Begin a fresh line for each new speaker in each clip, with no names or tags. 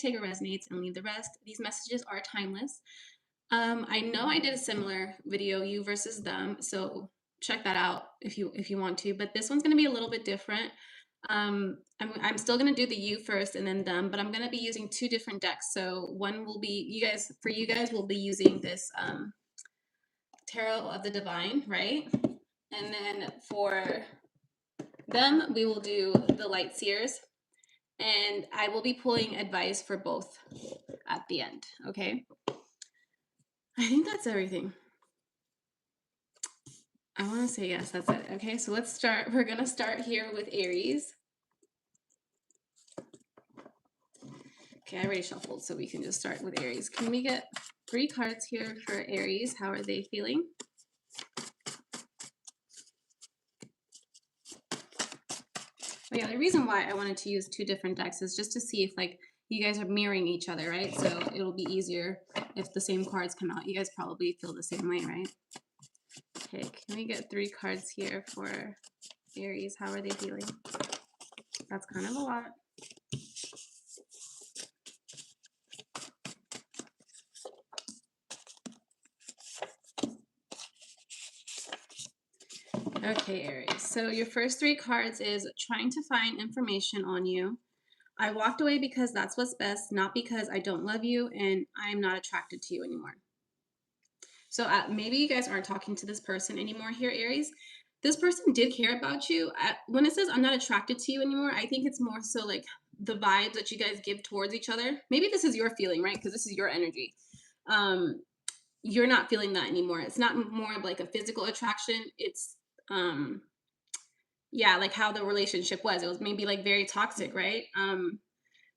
take what resonates and leave the rest. These messages are timeless. I know I did a similar video, you versus them, so check that out if you want to, but this one's going to be a little bit different. I'm still going to do the you first and then them, but I'm going to be using two different decks. So one will be you guys we'll be using this Tarot of the Divine, right? And then for them, we will do the Light Seers, and I will be pulling advice for both at the end, okay? I think that's everything. I want to say yes, that's it. Okay, so let's start. We're going to start here with Aries. Okay, I already shuffled, so we can just start with Aries. Can we get 3 cards here for Aries? How are they feeling? But yeah, the reason why I wanted to use 2 different decks is just to see if like you guys are mirroring each other, right? So it'll be easier if the same cards come out. You guys probably feel the same way, right? Okay, can we get 3 cards here for Aries? How are they feeling? That's kind of a lot. Okay, Aries. So your first 3 cards is trying to find information on you. I walked away because that's what's best, not because I don't love you and I'm not attracted to you anymore. So maybe you guys aren't talking to this person anymore here, Aries. This person did care about you. When it says I'm not attracted to you anymore, I think it's more so like the vibes that you guys give towards each other. Maybe this is your feeling, right? Because this is your energy. You're not feeling that anymore. It's not more of like a physical attraction. It's yeah, like how the relationship was. It was maybe like very toxic, right?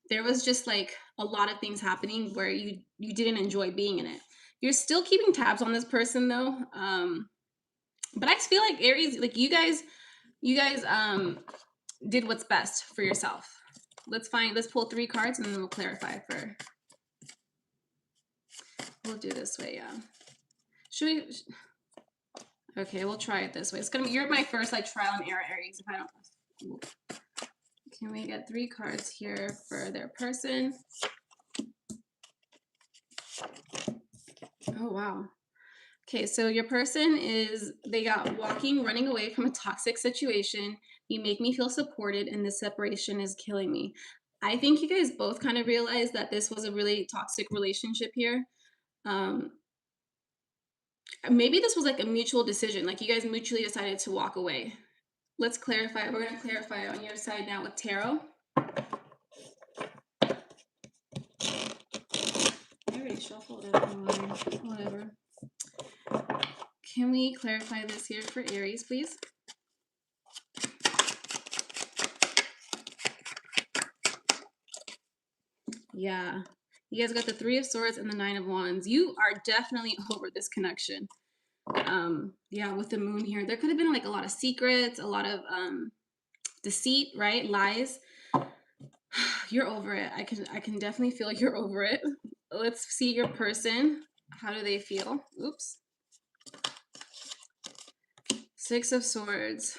There was just like a lot of things happening where you didn't enjoy being in it. You're still keeping tabs on this person though. But I just feel like Aries, like you guys did what's best for yourself. Let's pull 3 cards and then we'll clarify we'll do this way, yeah. Okay, we'll try it this way. You're my first like trial and error, Aries. If I don't, can we get 3 cards here for their person? Oh, wow. Okay, so your person they got running away from a toxic situation. You make me feel supported and this separation is killing me. I think you guys both kind of realized that this was a really toxic relationship here. Maybe this was like a mutual decision, like you guys mutually decided to walk away. Let's clarify. We're going to clarify on your side now with tarot. I already shuffled it. Whatever. Can we clarify this here for Aries, please? Yeah. You guys got the 3 of Swords and the 9 of Wands. You are definitely over this connection. Yeah, with the moon here, there could have been like a lot of secrets, a lot of deceit, right? Lies. You're over it. I can definitely feel you're over it. Let's see your person. How do they feel? Oops. 6 of Swords.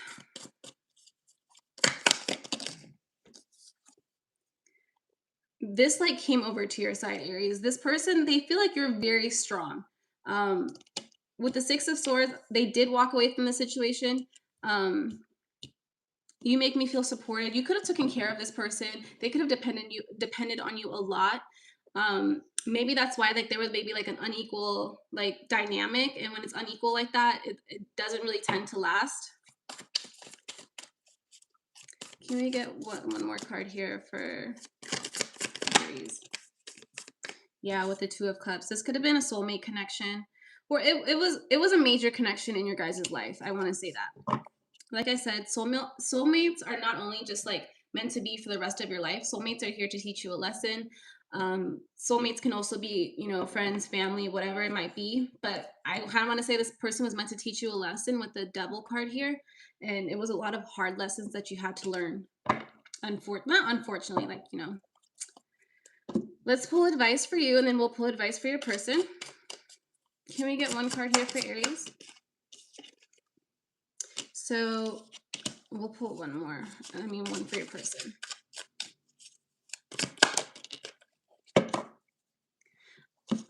This like came over to your side, Aries. This person, they feel like you're very strong. With the 6 of Swords, they did walk away from the situation. You make me feel supported. You could have taken care of this person. They could have depended on you a lot. Maybe that's why like there was maybe like an unequal like dynamic, and when it's unequal like that, it doesn't really tend to last. Can we get one more card here for Aries? Yeah, with the 2 of Cups. This could have been a soulmate connection, or it was a major connection in your guys' life. I want to say that. Like I said, soulmates are not only just like meant to be for the rest of your life. Soulmates are here to teach you a lesson. Soulmates can also be, you know, friends, family, whatever it might be. But I kind of want to say this person was meant to teach you a lesson with the Devil card here. And it was a lot of hard lessons that you had to learn. Not unfortunately, like, you know. Let's pull advice for you, and then we'll pull advice for your person. Can we get 1 card here for Aries? So we'll pull 1 more. I mean, 1 for your person.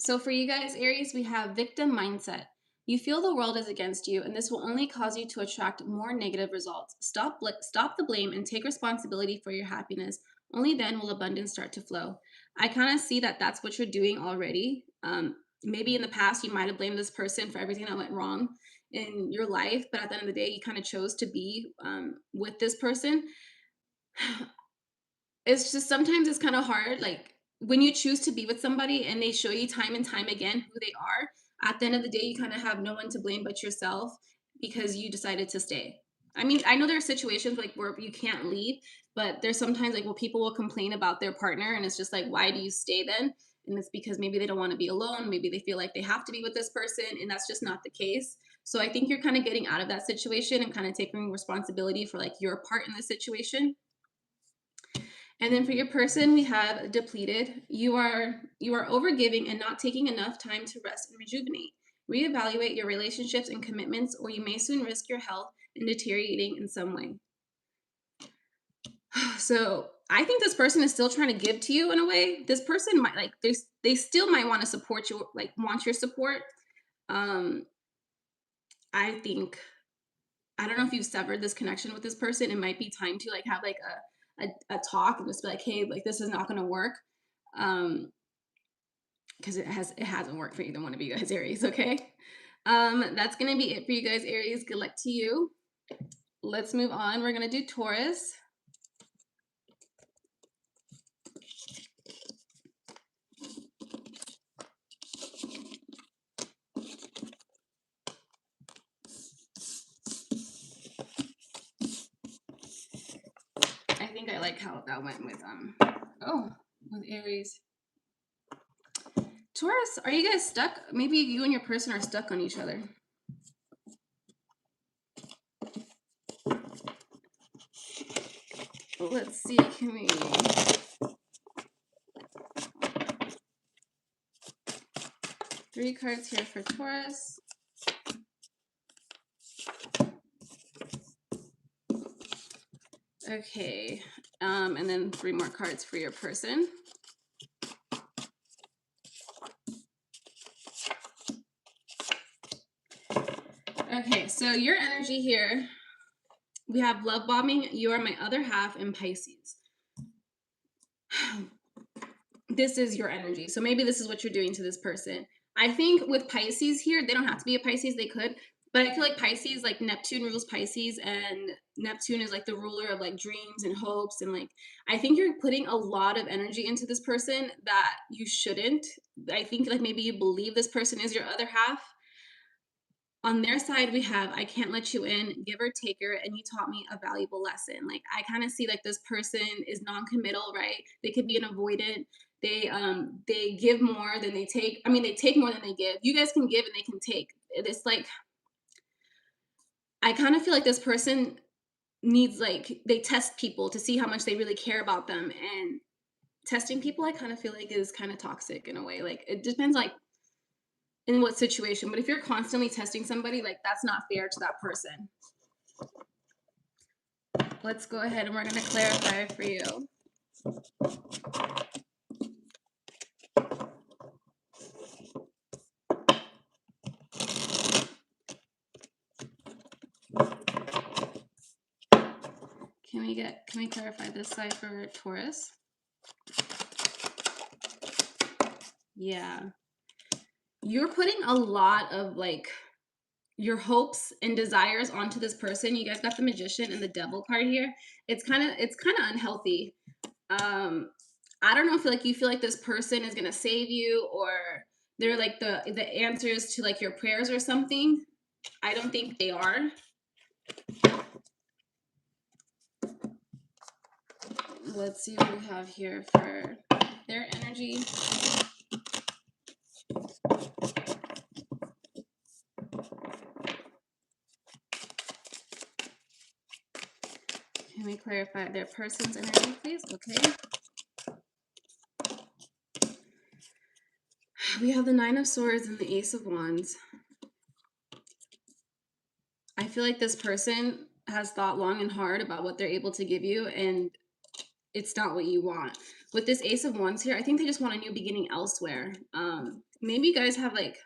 So for you guys, Aries, we have victim mindset. You feel the world is against you, and this will only cause you to attract more negative results. Stop the blame and take responsibility for your happiness. Only then will abundance start to flow. I kind of see that that's what you're doing already. Maybe in the past, you might have blamed this person for everything that went wrong in your life, but at the end of the day, you kind of chose to be with this person. It's just sometimes it's kind of hard, like when you choose to be with somebody and they show you time and time again who they are, at the end of the day you kind of have no one to blame but yourself because you decided to stay. I mean, I know there are situations like where you can't leave, but there's sometimes like where people will complain about their partner and it's just like, why do you stay then? And it's because maybe they don't want to be alone, maybe they feel like they have to be with this person, and that's just not the case. So I think you're kind of getting out of that situation and kind of taking responsibility for like your part in the situation. And then for your person, we have depleted. You are overgiving and not taking enough time to rest and rejuvenate. Reevaluate your relationships and commitments, or you may soon risk your health in deteriorating in some way. So I think this person is still trying to give to you in a way. This person might like they still might want to support you, like want your support. Um, I think I don't know if you've severed this connection with this person. It might be time to like have like a talk and just be like, hey, like this is not going to work. Because it hasn't worked for either one of you guys, Aries. Okay. That's gonna be it for you guys, Aries. Good luck to you. Let's move on. We're gonna do Taurus. I think I like how that went with with Aries. Taurus, are you guys stuck? Maybe you and your person are stuck on each other. Let's see, can we... Three cards here for Taurus. Okay, and then three more cards for your person. Okay, so your energy here, we have love bombing, you are my other half, and Pisces. This is your energy. So maybe this is what you're doing to this person. I think with Pisces here, they don't have to be a Pisces, they could. But I feel like Pisces, like Neptune rules Pisces, and Neptune is like the ruler of like dreams and hopes. And like, I think you're putting a lot of energy into this person that you shouldn't. I think like maybe you believe this person is your other half. On their side, we have I can't let you in, giver, taker, and you taught me a valuable lesson. Like I kind of see like this person is non-committal, right? They could be an avoidant. They give more than they take. I mean, they take more than they give. You guys can give and they can take. It's like I kind of feel like this person needs like they test people to see how much they really care about them, and testing people I kind of feel like is kind of toxic in a way. Like it depends like in what situation, but if you're constantly testing somebody, like that's not fair to that person. Let's go ahead and we're going to clarify for you. Can we clarify this side for Taurus? Yeah. You're putting a lot of like your hopes and desires onto this person. You guys got the Magician and the Devil card here. It's kind of unhealthy. I don't know if like you feel like this person is gonna save you, or they're like the answers to like your prayers or something. I don't think they are. Let's see what we have here for their energy. Can we clarify their person's energy, please? Okay. We have the Nine of Swords and the Ace of Wands. I feel like this person has thought long and hard about what they're able to give you, and it's not what you want. With this Ace of Wands here, I think they just want a new beginning elsewhere. Maybe you guys have like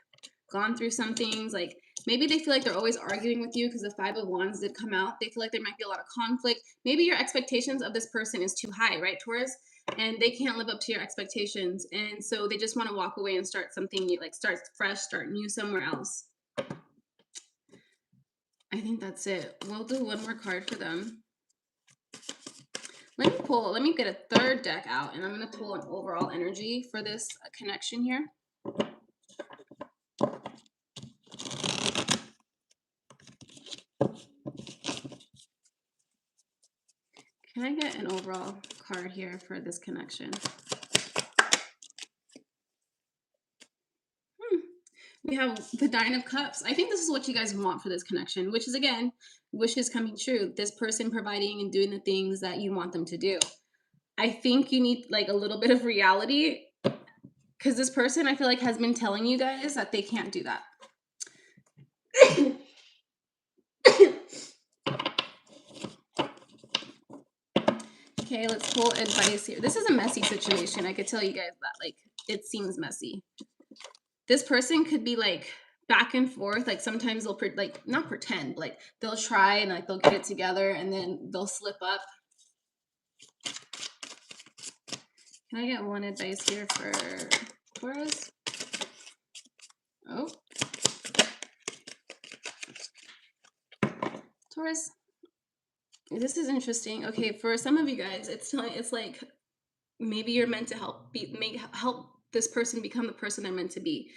gone through some things, like maybe they feel like they're always arguing with you because the Five of Wands did come out. They feel like there might be a lot of conflict. Maybe your expectations of this person is too high, right, Taurus? And they can't live up to your expectations. And so they just want to walk away and start something new, like start fresh, start new somewhere else. I think that's it. We'll do one more card for them. Let me get a third deck out, and I'm going to pull an overall energy for this connection here. Can I get an overall card here for this connection? We have the Nine of Cups. I think this is what you guys want for this connection, which is, again, wishes coming true. This person providing and doing the things that you want them to do. I think you need like a little bit of reality, because this person, I feel like, has been telling you guys that they can't do that. Okay, let's pull advice here. This is a messy situation. I could tell you guys that. Like, it seems messy. This person could be like back and forth. Like sometimes they'll like not pretend, but like they'll try and like they'll get it together and then they'll slip up. Can I get one advice here for Taurus? Oh, Taurus. This is interesting. Okay, for some of you guys, it's like maybe you're meant to help this person become the person they're meant to be.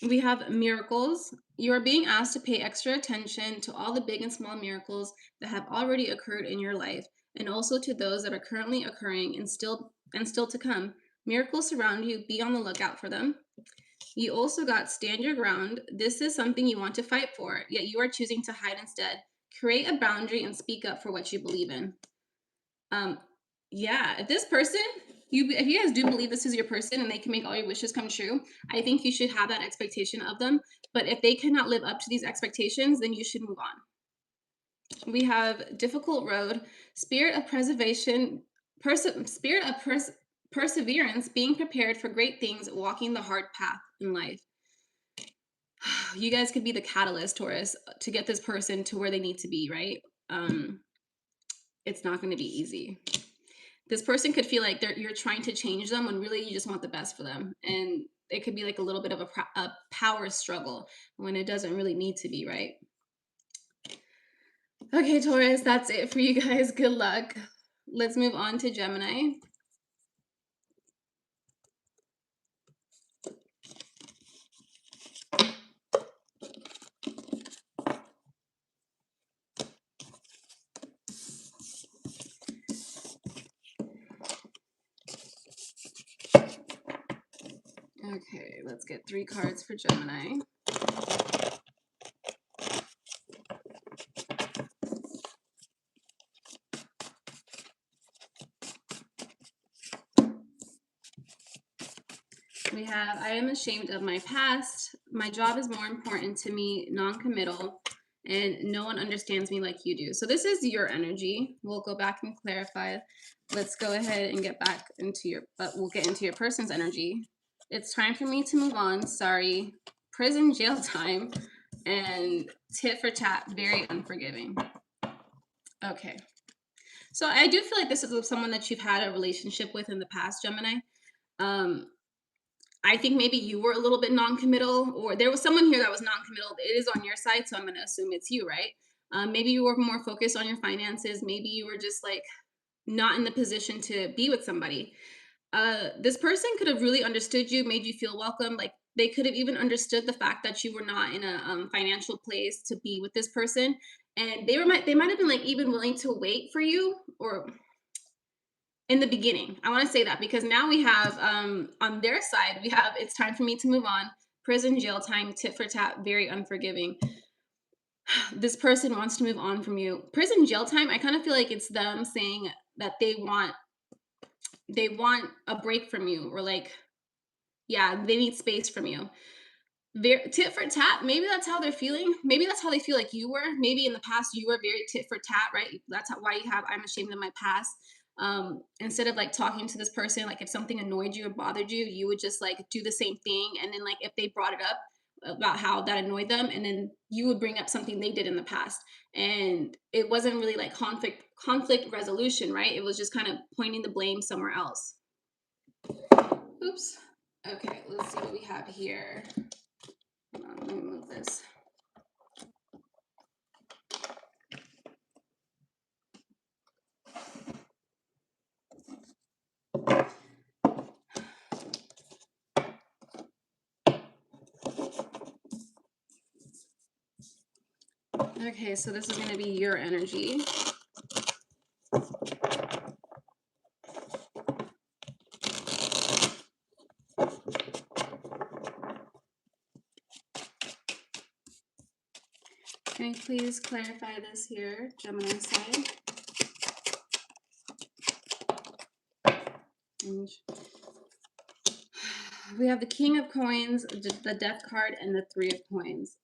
We have miracles. You are being asked to pay extra attention to all the big and small miracles that have already occurred in your life, and also to those that are currently occurring and still to come. Miracles surround you. Be on the lookout for them. You also got stand your ground. This is something you want to fight for, yet you are choosing to hide instead. Create a boundary and speak up for what you believe in. Yeah, if this person, if you guys do believe this is your person and they can make all your wishes come true, I think you should have that expectation of them. But if they cannot live up to these expectations, then you should move on. We have difficult road, spirit of preservation, perseverance, being prepared for great things, walking the hard path in life. You guys could be the catalyst, Taurus, to get this person to where they need to be, right? It's not going to be easy. This person could feel like you're trying to change them when really you just want the best for them. And it could be like a little bit of a power struggle when it doesn't really need to be, right? Okay, Taurus, that's it for you guys. Good luck. Let's move on to Gemini. Okay, let's get 3 cards for Gemini. We have, I am ashamed of my past. My job is more important to me, non-committal, and no one understands me like you do. So this is your energy. We'll go back and clarify. Let's go ahead and get back into we'll get into your person's energy. It's time for me to move on. Sorry. Prison, jail time, and tit for tat, very unforgiving. Okay. So I do feel like this is someone that you've had a relationship with in the past, Gemini. I think maybe you were a little bit non-committal, or there was someone here that was non-committal. It is on your side, so I'm going to assume it's you, right? Maybe you were more focused on your finances. Maybe you were just like not in the position to be with somebody. This person could have really understood you, made you feel welcome. Like they could have even understood the fact that you were not in a financial place to be with this person, and they might have been like even willing to wait for you, or in the beginning. I want to say that because now we have on their side, we have it's time for me to move on. Prison, jail time, tit for tat, very unforgiving. This person wants to move on from you. Prison, jail time, I kind of feel like it's them saying that they want a break from you, or like, yeah, they need space from you. Tit for tat, maybe that's how they're feeling. Maybe that's how they feel like you were. Maybe in the past you were very tit for tat, right? That's why you have I'm ashamed of my past. Instead of like talking to this person, like if something annoyed you or bothered you, you would just like do the same thing. And then like if they brought it up about how that annoyed them, and then you would bring up something they did in the past. And it wasn't really like conflict resolution, right? It was just kind of pointing the blame somewhere else. Oops. Okay, let's see what we have here. Hold on, let me move this. Okay, so this is going to be your energy. Can you please clarify this here, Gemini side? We have the King of Coins, the Death card, and the Three of Coins.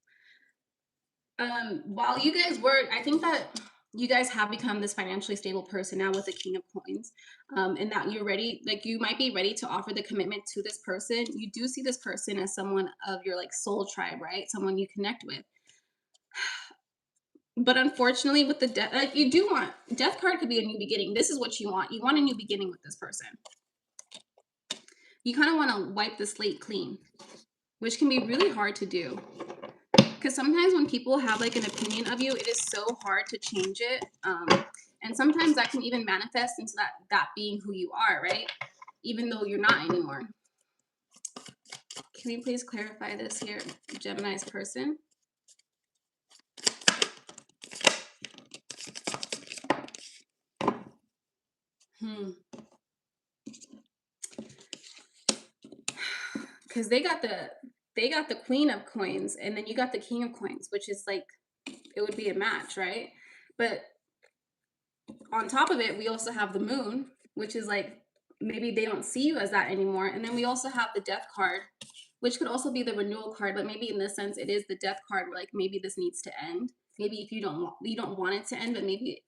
While you guys were, I think that you guys have become this financially stable person now with the King of Coins, and that you're ready, like you might be ready to offer the commitment to this person. You do see this person as someone of your like soul tribe, right? Someone you connect with. But unfortunately with the death, like you do want, Death card could be a new beginning. This is what you want. You want a new beginning with this person. You kind of want to wipe the slate clean, which can be really hard to do. Because sometimes when people have like an opinion of you, it is so hard to change it. And sometimes that can even manifest into that being who you are, right? Even though you're not anymore. Can you please clarify this here, Gemini's person? Because they got the Queen of Coins, and then you got the King of Coins, which is like, it would be a match, right? But on top of it, we also have the Moon, which is like, maybe they don't see you as that anymore. And then we also have the Death card, which could also be the renewal card, but maybe in this sense, it is the Death card, where like maybe this needs to end. Maybe if you don't want it to end, but maybe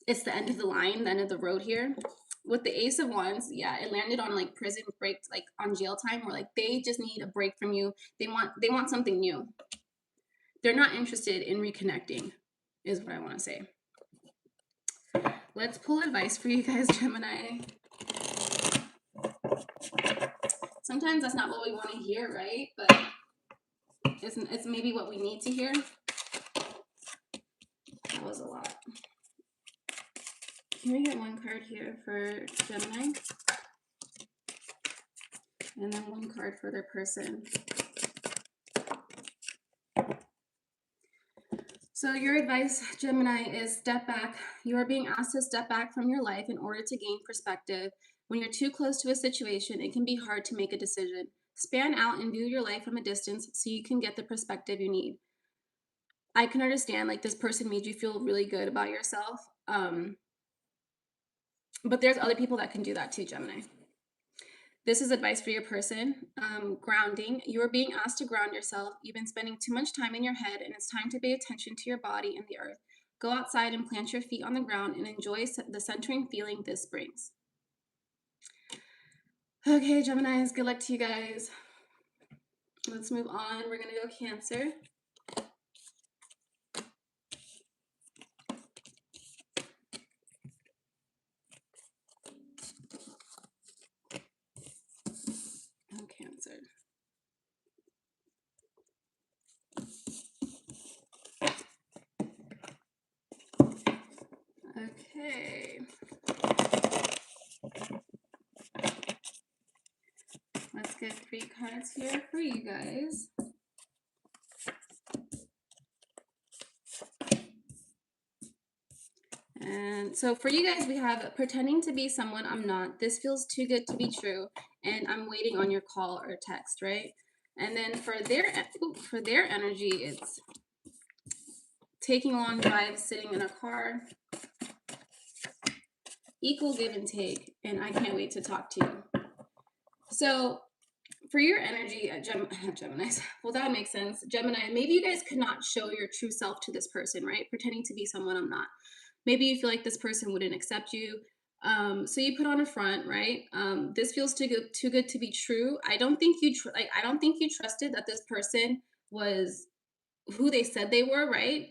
it's the end of the line, the end of the road here. With the Ace of Wands, yeah, it landed on like prison break, like on jail time, where like they just need a break from you. They want something new. They're not interested in reconnecting, is what I want to say. Let's pull advice for you guys, Gemini. Sometimes that's not what we want to hear, right? But it's maybe what we need to hear. That was a lot. Can we get one card here for Gemini? And then one card for their person. So your advice, Gemini, is step back. You are being asked to step back from your life in order to gain perspective. When you're too close to a situation, it can be hard to make a decision. Span out and view your life from a distance so you can get the perspective you need. I can understand, like, this person made you feel really good about yourself. But there's other people that can do that too, Gemini. This is advice for your person. Grounding. You are being asked to ground yourself. You've been spending too much time in your head, and it's time to pay attention to your body and the earth. Go outside and plant your feet on the ground and enjoy the centering feeling this brings. Okay, Geminis, good luck to you guys. Let's move on. We're going to go Cancer. Oh, Cancer. Okay. Let's get 3 cards here for you guys. And so for you guys, we have pretending to be someone I'm not. This feels too good to be true, and I'm waiting on your call or text, right? And then for their energy, it's taking long drives, sitting in a car, equal give and take, and I can't wait to talk to you. So for your energy, Gemini, well, that makes sense. Gemini, maybe you guys could not show your true self to this person, right? Pretending to be someone I'm not. Maybe you feel like this person wouldn't accept you. So you put on a front, right? This feels too good to be true. I don't think I don't think you trusted that this person was who they said they were, right?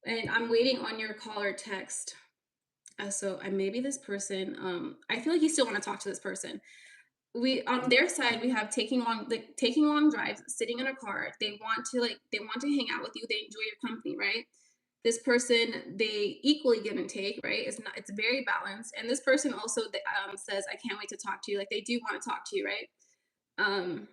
And I'm waiting on your call or text. So maybe this person, I feel like you still want to talk to this person. We on their side, we have taking long drives, sitting in a car. They want to hang out with you. They enjoy your company, right? This person, they equally give and take, right? It's very balanced. And this person also says, I can't wait to talk to you. Like they do want to talk to you, right? Um,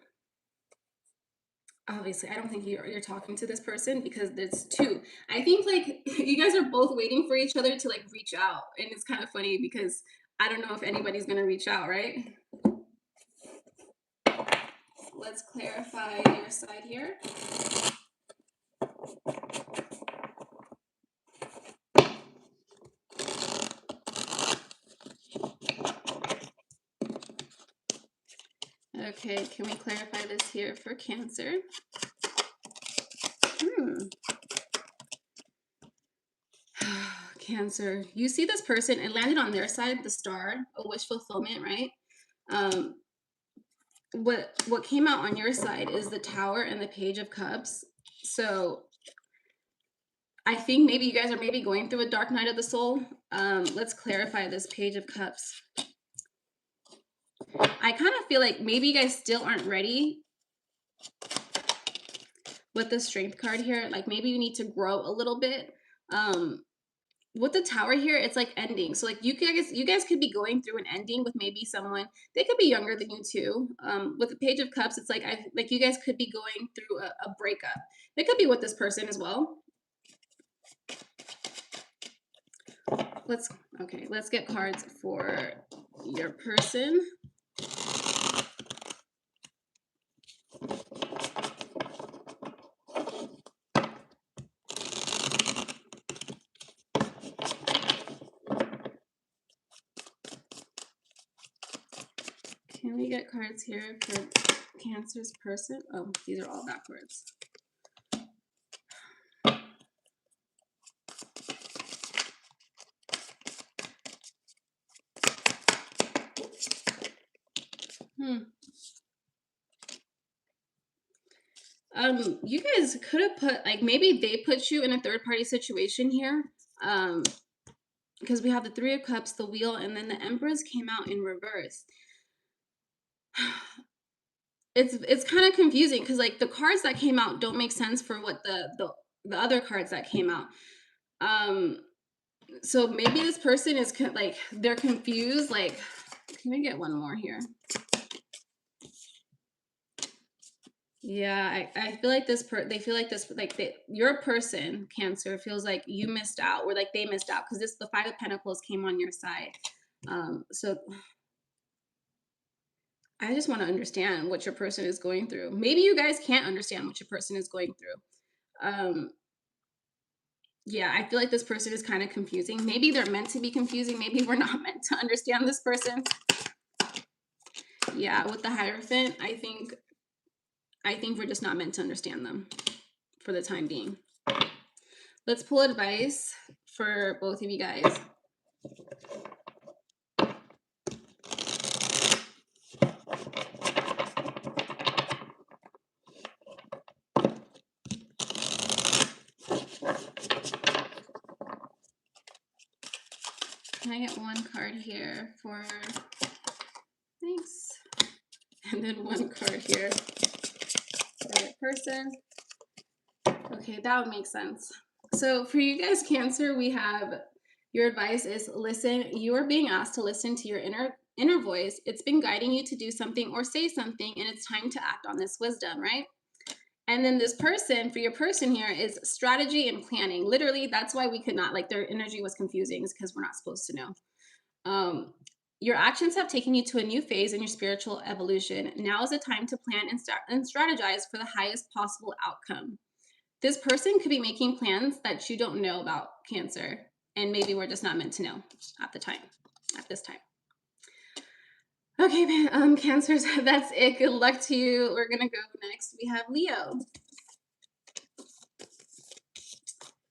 Obviously, I don't think you're talking to this person because there's two. I think like you guys are both waiting for each other to like reach out, and it's kind of funny because I don't know if anybody's gonna reach out, right? Let's clarify your side here. Okay, can we clarify this here for Cancer? Cancer, you see this person, it landed on their side, the star, a wish fulfillment, right? Um, what came out on your side is the Tower and the Page of Cups. So I think maybe you guys are maybe going through a dark night of the soul. Let's clarify this Page of Cups. I kind of feel like maybe you guys still aren't ready with the Strength card here. Like maybe you need to grow a little bit. With the Tower here, it's like ending. So like you guys could be going through an ending with maybe someone. They could be younger than you too. With the Page of Cups, it's like you guys could be going through a breakup. It could be with this person as well. Let's get cards for your person. Can we get cards here for Cancer's person? Oh, these are all backwards. You guys could have put, like, maybe they put you in a third-party situation here. Because we have the Three of Cups, the Wheel, and then the Empress came out in reverse. It's kind of confusing because like the cards that came out don't make sense for what the other cards that came out. So maybe this person is like they're confused. Like, can we get one more here? Yeah, I feel like they feel like this, like your person, Cancer, feels like you missed out or like they missed out because the Five of Pentacles came on your side. So I just want to understand what your person is going through. Maybe you guys can't understand what your person is going through. Yeah, I feel like this person is kind of confusing. Maybe they're meant to be confusing. Maybe we're not meant to understand this person. Yeah, with the Hierophant, I think we're just not meant to understand them for the time being. Let's pull advice for both of you guys. Can I get one card here for, thanks, and then one card here for the person. Okay, that would make sense. So for you guys, Cancer, we have your advice is listen. You are being asked to listen to your inner voice. It's been guiding you to do something or say something, and it's time to act on this wisdom, right? And then this person, for your person here, is strategy and planning. Literally, that's why we could not, like, their energy was confusing, because we're not supposed to know. Your actions have taken you to a new phase in your spiritual evolution. Now is the time to plan and strategize for the highest possible outcome. This person could be making plans that you don't know about, Cancer, and maybe we're just not meant to know at this time. Okay, Cancers, that's it. Good luck to you. We're gonna go next. We have Leo.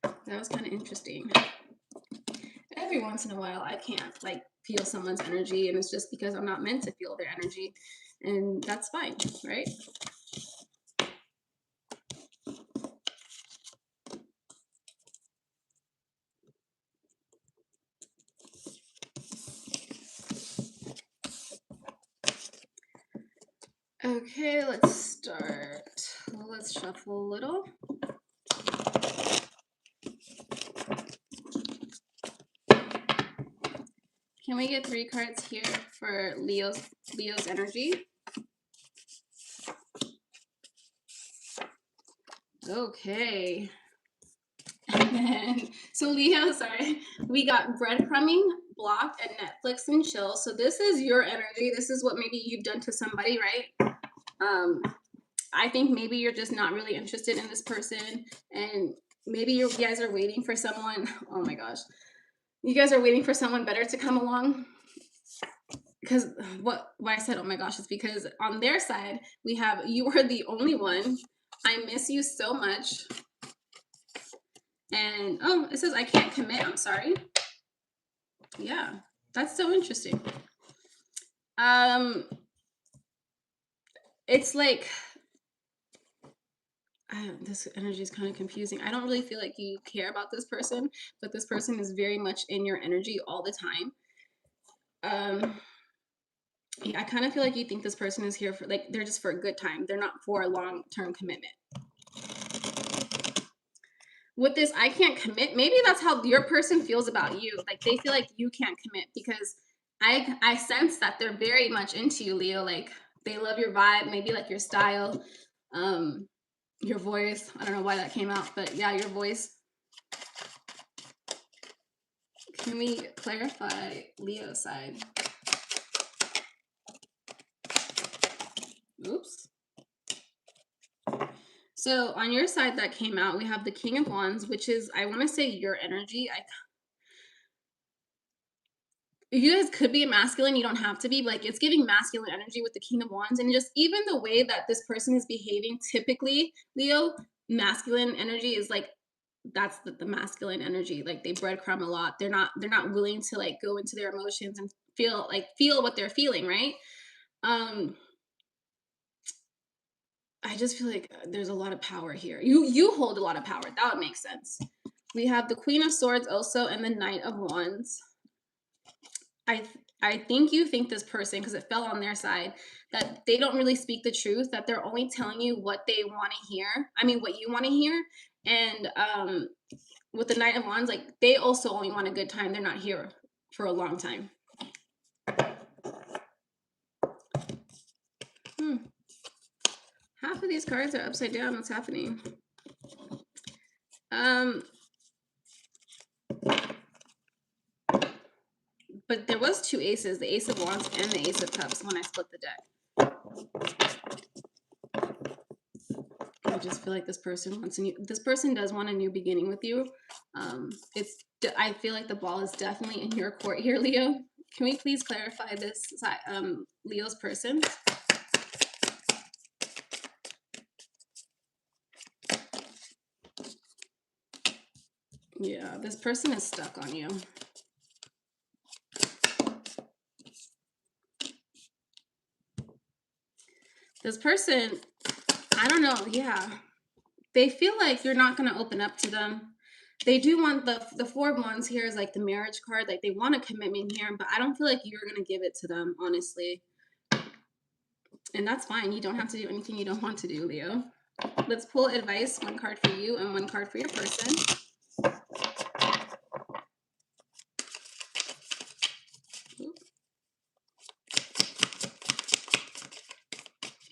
That was kind of interesting. Okay. every once in a while I can't like feel someone's energy, and it's just because I'm not meant to feel their energy, and that's fine, right? Okay, let's start. Well, let's shuffle a little. Can we get 3 cards here for Leo's energy? Okay. And then, so Leo, sorry, we got breadcrumbing, block, and Netflix and chill. So this is your energy. This is what maybe you've done to somebody, right? I think maybe you're just not really interested in this person, and maybe you guys are waiting for someone. Oh my gosh. You guys are waiting for someone better to come along. Because why I said oh my gosh is because on their side we have you are the only one. I miss you so much. And oh, it says I can't commit. I'm sorry. Yeah, that's so interesting. It's like this energy is kind of confusing. I don't really feel like you care about this person, but this person is very much in your energy all the time. Yeah, I kind of feel like you think this person is here for like they're just for a good time. They're not for a long-term commitment. With this, I can't commit. Maybe that's how your person feels about you. Like they feel like you can't commit because I sense that they're very much into you, Leo. Like they love your vibe, maybe like your style, your voice. I don't know why that came out, but yeah, your voice. Can we clarify Leo's side? Oops. So on your side that came out, we have the King of Wands, which is, I want to say your energy. You guys could be a masculine. You don't have to be. Like it's giving masculine energy with the King of Wands, and just even the way that this person is behaving. Typically, Leo, masculine energy is like that's the masculine energy. Like they breadcrumb a lot. They're not willing to like go into their emotions and feel what they're feeling, right? I just feel like there's a lot of power here. You hold a lot of power. That would make sense. We have the Queen of Swords also, and the Knight of Wands. I think you think this person, because it fell on their side, that they don't really speak the truth, that they're only telling you what they want to hear. I mean, what you want to hear. And with the Knight of Wands, like they also only want a good time. They're not here for a long time. Half of these cards are upside down. What's happening? But there was 2 aces, the Ace of Wands and the Ace of Cups when I split the deck. I just feel like this person wants this person does want a new beginning with you. I feel like the ball is definitely in your court here, Leo. Can we please clarify this, Leo's person? Yeah, this person is stuck on you. This person, I don't know, yeah. They feel like you're not going to open up to them. They do want the 4 of Wands here is like the marriage card. Like they want a commitment here, but I don't feel like you're going to give it to them, honestly. And that's fine. You don't have to do anything you don't want to do, Leo. Let's pull advice, 1 card for you and 1 card for your person.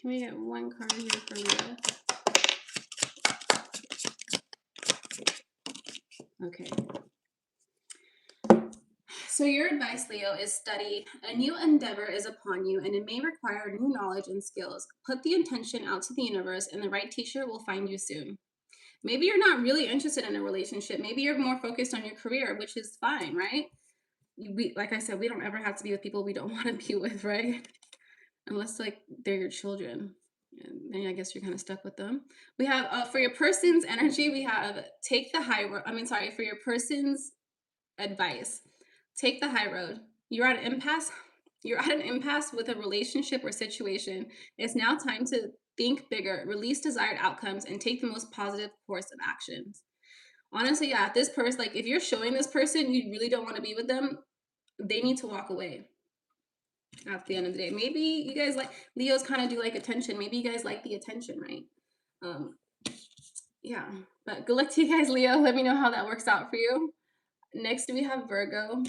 Can we get 1 card here for Leo? Okay. So your advice, Leo, is study. A new endeavor is upon you, and it may require new knowledge and skills. Put the intention out to the universe, and the right teacher will find you soon. Maybe you're not really interested in a relationship. Maybe you're more focused on your career, which is fine, right? Like I said, we don't ever have to be with people we don't want to be with, right? Unless like they're your children. And then I guess you're kind of stuck with them. We have for your person's energy, we have take the high road. For your person's advice. Take the high road. You're at an impasse. You're at an impasse with a relationship or situation. It's now time to think bigger, release desired outcomes, and take the most positive course of actions. Honestly, yeah, if this person, like if you're showing this person you really don't want to be with them, they need to walk away at the end of the day. Maybe you guys like Leos kind of do like attention. Maybe you guys like the attention, right? Yeah, but good luck to you guys, Leo. Let me know how that works out for you. Next, we have Virgo.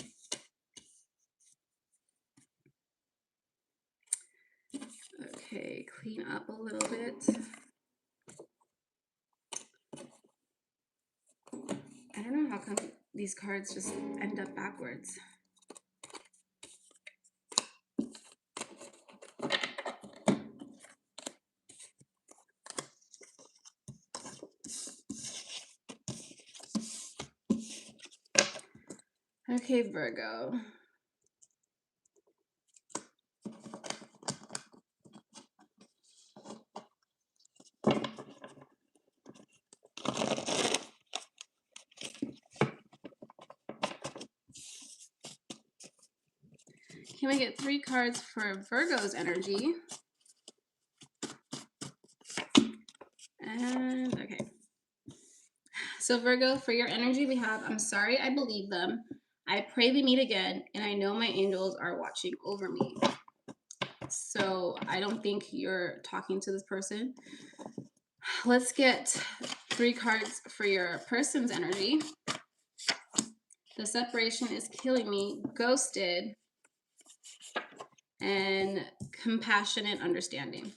Okay, clean up a little bit. I don't know how come these cards just end up backwards. Okay, Virgo. Can we get 3 cards for Virgo's energy? And okay. So Virgo, for your energy, we have, I'm sorry, I believe them. I pray we meet again, and I know my angels are watching over me. So I don't think you're talking to this person. Let's get 3 cards for your person's energy. The separation is killing me, ghosted, and compassionate understanding.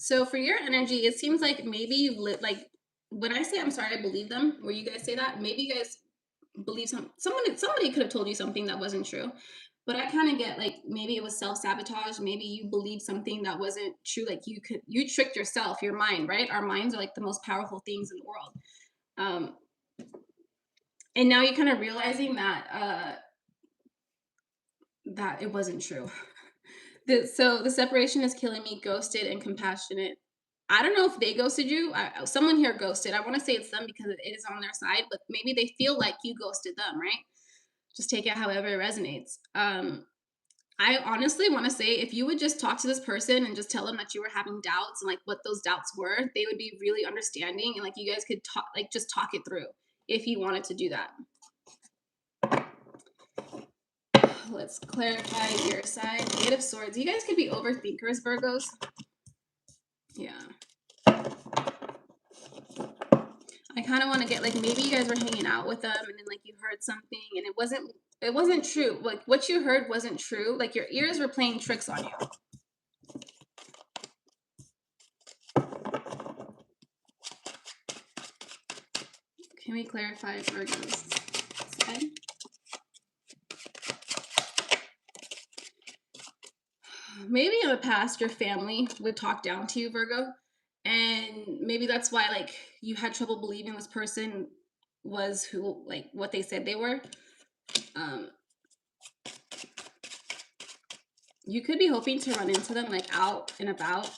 So for your energy, it seems like maybe you like when I say I'm sorry, I believe them, where you guys say that, maybe you guys believe somebody could have told you something that wasn't true. But I kind of get like maybe it was self-sabotage, maybe you believed something that wasn't true, like you tricked yourself, your mind, right? Our minds are like the most powerful things in the world. And now you're kind of realizing that that it wasn't true. So the separation is killing me, ghosted and compassionate. I don't know if they ghosted you. Someone here ghosted. I want to say it's them because it is on their side, but maybe they feel like you ghosted them, right? Just take it however it resonates. I honestly want to say if you would just talk to this person and just tell them that you were having doubts and like what those doubts were, they would be really understanding and like you guys could talk, like just talk it through if you wanted to do that. Let's clarify your side. 8 of Swords. You guys could be overthinkers, Virgos. Yeah. I kind of want to get like maybe you guys were hanging out with them and then like you heard something and it wasn't true. Like what you heard wasn't true. Like your ears were playing tricks on you. Can we clarify Virgo's side? Maybe in the past your family would talk down to you, Virgo, and maybe that's why like you had trouble believing this person was who like what they said they were. You could be hoping to run into them like out and about,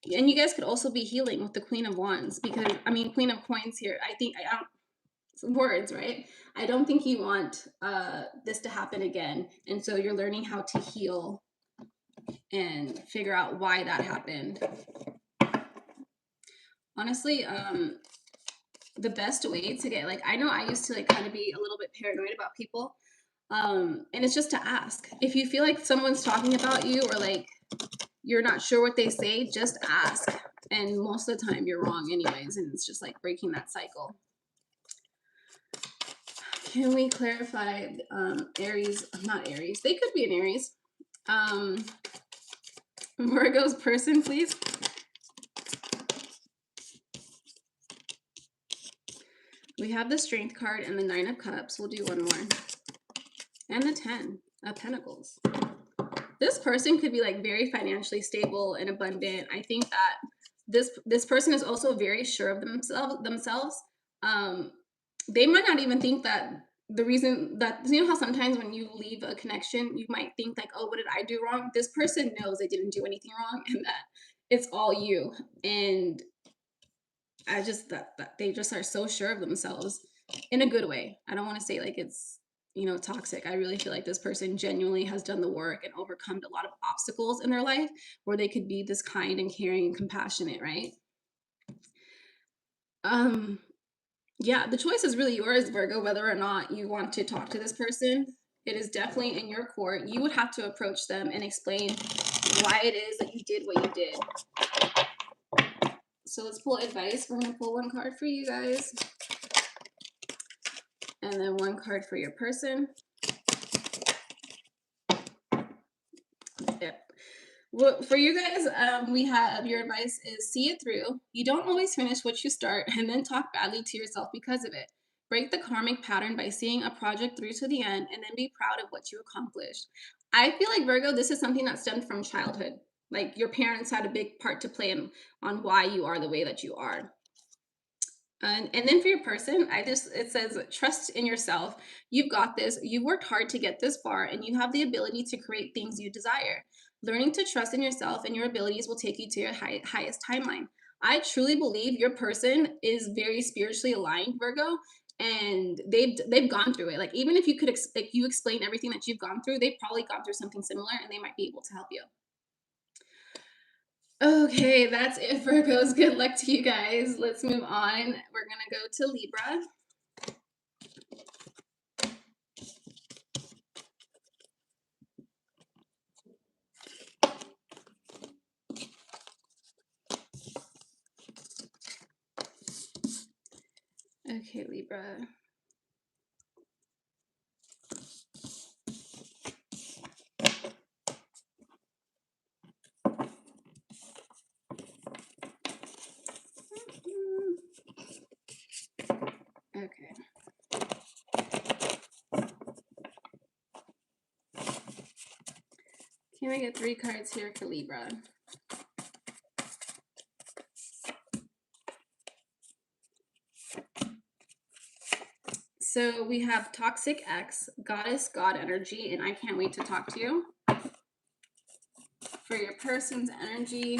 and you guys could also be healing with the Queen of Wands because I mean Queen of Coins here. I think I don't some words, right? I don't think you want this to happen again, and so you're learning how to heal and figure out why that happened. Honestly, the best way to get like I know I used to like kind of be a little bit paranoid about people. And it's just to ask. If you feel like someone's talking about you or like you're not sure what they say, just ask. And most of the time you're wrong anyways, and it's just like breaking that cycle. Can we clarify Aries, not Aries. They could be an Aries. Virgo's person, please. We have the Strength card and the 9 of Cups. We'll do one more. And the 10 of Pentacles. This person could be like very financially stable and abundant. I think that this person is also very sure of themselves. They might not even think that the reason that, you know how sometimes when you leave a connection, you might think like, oh, what did I do wrong? This person knows they didn't do anything wrong and that it's all you. And I just, that they just are so sure of themselves in a good way. I don't want to say like it's you know, toxic. I really feel like this person genuinely has done the work and overcome a lot of obstacles in their life where they could be this kind and caring and compassionate, right? Um, yeah, the choice is really yours, Virgo, whether or not you want to talk to this person. It is definitely in your court. You would have to approach them and explain why it is that you did what you did. So let's pull advice. We're going to pull one card for you guys. And then one card for your person. Yep. Well, for you guys, we have your advice is see it through. You don't always finish what you start and then talk badly to yourself because of it. Break the karmic pattern by seeing a project through to the end and then be proud of what you accomplished. I feel like, Virgo, this is something that stemmed from childhood. Like your parents had a big part to play on why you are the way that you are. And then for your person, it says trust in yourself. You've got this. You've worked hard to get this far and you have the ability to create things you desire. Learning to trust in yourself and your abilities will take you to your highest timeline. I truly believe your person is very spiritually aligned, Virgo, and they've gone through it. Like even if you could like you explain everything that you've gone through, they've probably gone through something similar and they might be able to help you. Okay, that's it, Virgos. Good luck to you guys. Let's move on. We're going to go to Libra. Okay, Libra. Okay. Can I get 3 cards here for Libra? So we have Toxic X, Goddess, God Energy, and I can't wait to talk to you. For your person's energy,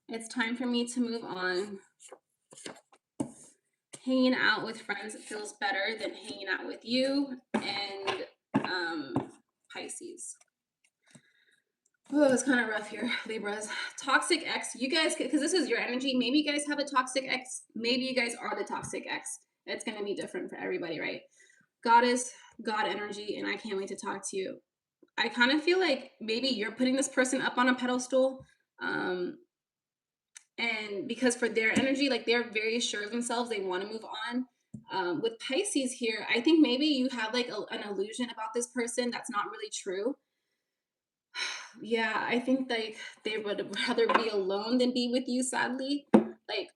it's time for me to move on. Hanging out with friends feels better than hanging out with you, and Pisces. Oh, it's kind of rough here, Libras. Toxic X, you guys, because this is your energy, maybe you guys have a Toxic X, maybe you guys are the Toxic X. It's going to be different for everybody, right? Goddess, God energy, and I can't wait to talk to you. I kind of feel like maybe you're putting this person up on a pedestal, and because for their energy, like they're very sure of themselves, they want to move on. With Pisces here, I think maybe you have like an illusion about this person that's not really true. Yeah, I think like they would rather be alone than be with you, sadly. Like,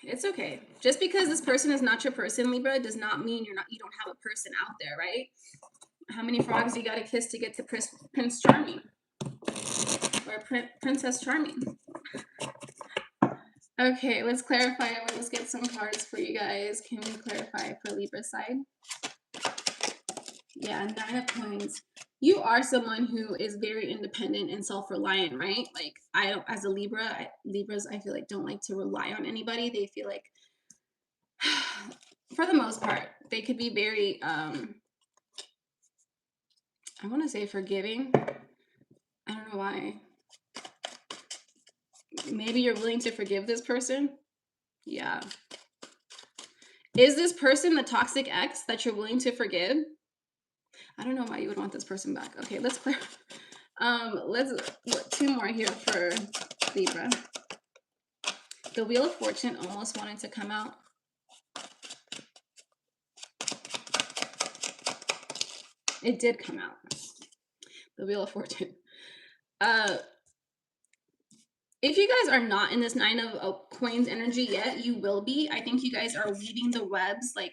it's okay. Just because this person is not your person, Libra, does not mean you don't have a person out there, right? How many frogs you gotta kiss to get to Prince Charming? Or Princess Charming? Okay, let's clarify. Let's get some cards for you guys. Can we clarify for Libra side? Yeah, 9 of Coins. You are someone who is very independent and self-reliant, right? Like I don't, as a Libra, Libras, I feel like don't like to rely on anybody. They feel like, for the most part, they could be very, I want to say forgiving. I don't know why. Maybe you're willing to forgive this person. Yeah. Is this person the Toxic X that you're willing to forgive? I don't know why you would want this person back. Okay, let's clear. Let's 2 more here for Libra. The Wheel of Fortune almost wanted to come out. It did come out. The Wheel of Fortune. If you guys are not in this 9 of Coins energy yet, you will be. I think you guys are weaving the webs. Like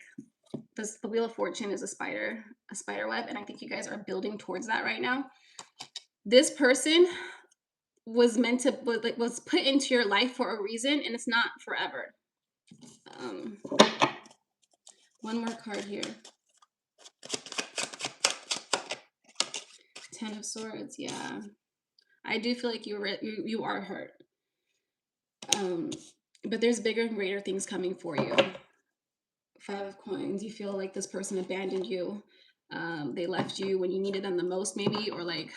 this, the Wheel of Fortune is a spider web, and I think you guys are building towards that right now. This person was meant to was put into your life for a reason, and it's not forever. One more card here. 10 of Swords. Yeah, I do feel like you are hurt. But there's bigger and greater things coming for you. Five of Coins. You feel like this person abandoned you. They left you when you needed them the most, maybe, or like,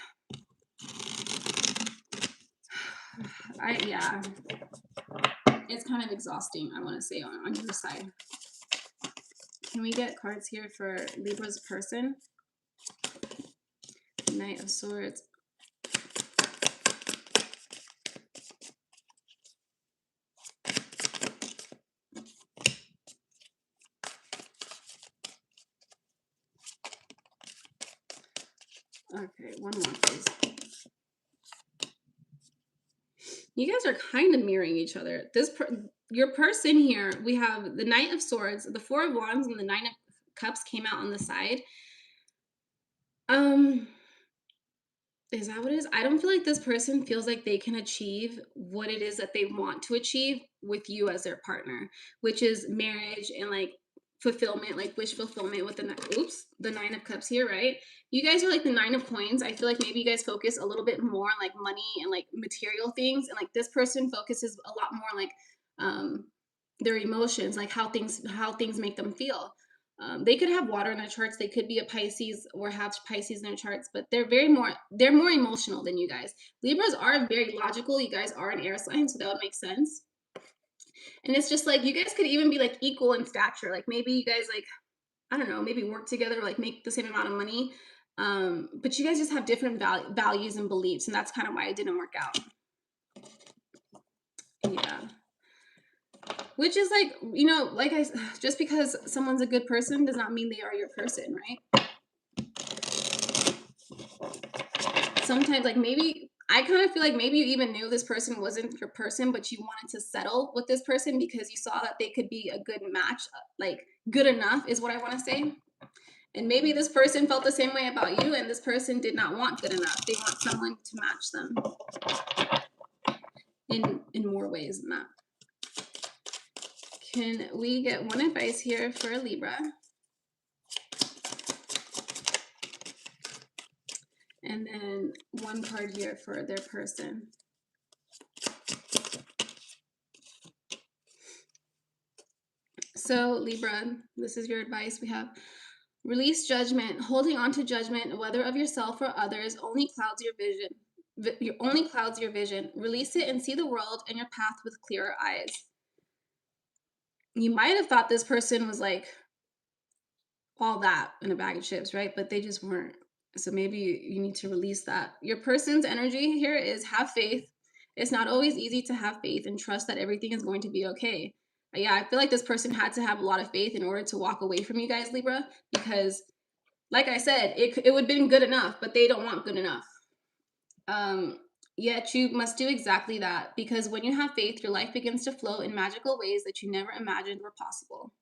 yeah, it's kind of exhausting, I want to say, on your side. Can we get cards here for Libra's person? Knight of Swords. Okay, one more, please. You guys are kind of mirroring each other. Your person here, we have the Knight of Swords, the Four of Wands, and the Nine of Cups came out on the side. Is that what it is? I don't feel like this person feels like they can achieve what it is that they want to achieve with you as their partner, which is marriage and like fulfillment, like wish fulfillment with the Nine of Cups here, right? You guys are like the Nine of Coins. I feel like maybe you guys focus a little bit more on like money and like material things, and like this person focuses a lot more like their emotions, like how things make them feel. They could have water in their charts. They could be a Pisces or have Pisces in their charts, but they're more emotional than you guys. Libras are very logical. You guys are an air sign, so that would make sense. And it's just like you guys could even be like equal in stature. Like maybe you guys like, I don't know, maybe work together, like make the same amount of money. But you guys just have different values and beliefs, and that's kind of why it didn't work out. Yeah. Which is like, you know, like just because someone's a good person does not mean they are your person, right? Sometimes, like maybe, I kind of feel like maybe you even knew this person wasn't your person, but you wanted to settle with this person because you saw that they could be a good match, like good enough is what I want to say. And maybe this person felt the same way about you, and this person did not want good enough. They want someone to match them in more ways than that. Can we get one advice here for Libra? And then one card here for their person. So Libra, this is your advice. We have release judgment. Holding on to judgment, whether of yourself or others, only clouds your vision. Only clouds your vision. Release it and see the world and your path with clearer eyes. You might have thought this person was like all that in a bag of chips, right? But they just weren't. So maybe you need to release that. Your person's energy here is have faith. It's not always easy to have faith and trust that everything is going to be okay. Yeah, I feel like this person had to have a lot of faith in order to walk away from you guys, Libra, because like I said, it would have been good enough, but they don't want good enough. Yet you must do exactly that, because when you have faith, your life begins to flow in magical ways that you never imagined were possible.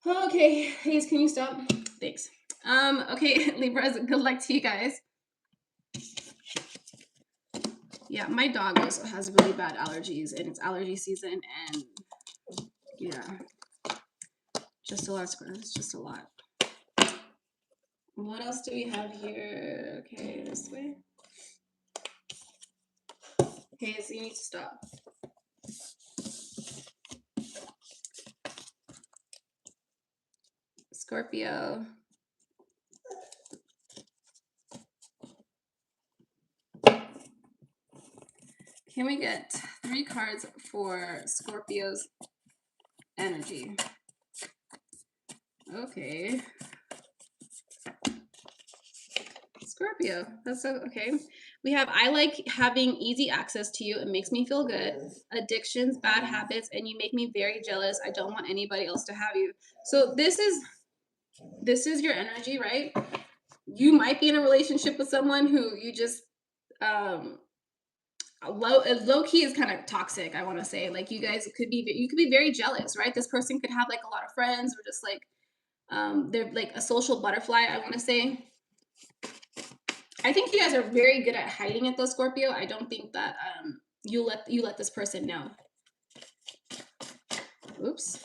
Okay, Hayes, can you stop? Thanks. Okay, Libras, good luck to you guys. Yeah, my dog also has really bad allergies, and it's allergy season, and yeah, just a lot. It's just a lot. What else do we have here? Okay, this way. Okay, so you need to stop. Scorpio. Can we get 3 cards for Scorpio's energy? Okay. Scorpio, that's so okay. We have, I like having easy access to you. It makes me feel good. Addictions, bad habits, and you make me very jealous. I don't want anybody else to have you. So this is your energy, right? You might be in a relationship with someone who you just low key is kind of toxic, I want to say. Like you guys could be very jealous, right? This person could have like a lot of friends, or just like they're like a social butterfly, I want to say. I think you guys are very good at hiding it though, Scorpio. I don't think that you let this person know. Oops.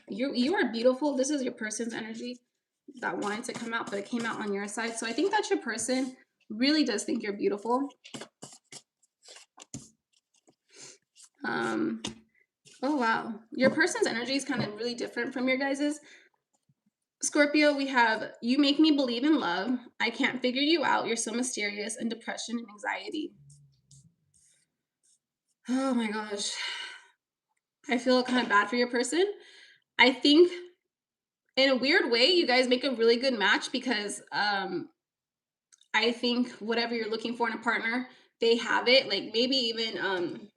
You are beautiful. This is your person's energy that wanted to come out, but it came out on your side. So I think that your person really does think you're beautiful. Oh, wow. Your person's energy is kind of really different from your guys's. Scorpio, we have, you make me believe in love. I can't figure you out. You're so mysterious, and depression and anxiety. Oh my gosh. I feel kind of bad for your person. I think in a weird way, you guys make a really good match because I think whatever you're looking for in a partner, they have it. Like maybe even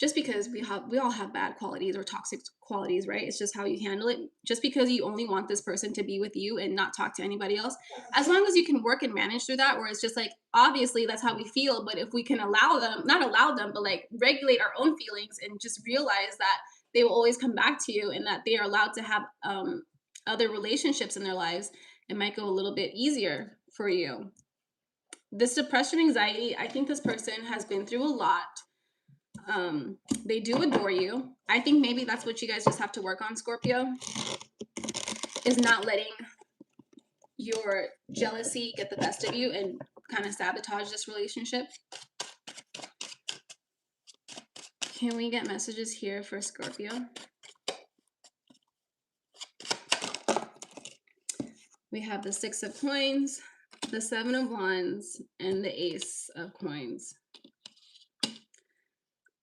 just because we all have bad qualities or toxic qualities, right? It's just how you handle it. Just because you only want this person to be with you and not talk to anybody else, as long as you can work and manage through that, where it's just like obviously that's how we feel, but if we can allow them, not allow them, but like regulate our own feelings and just realize that they will always come back to you and that they are allowed to have other relationships in their lives, it might go a little bit easier for you. This depression, anxiety, I think this person has been through a lot. They do adore you. I think maybe that's what you guys just have to work on, Scorpio, is not letting your jealousy get the best of you and kind of sabotage this relationship. Can we get messages here for Scorpio? We have the Six of Coins, the Seven of Wands, and the Ace of Coins.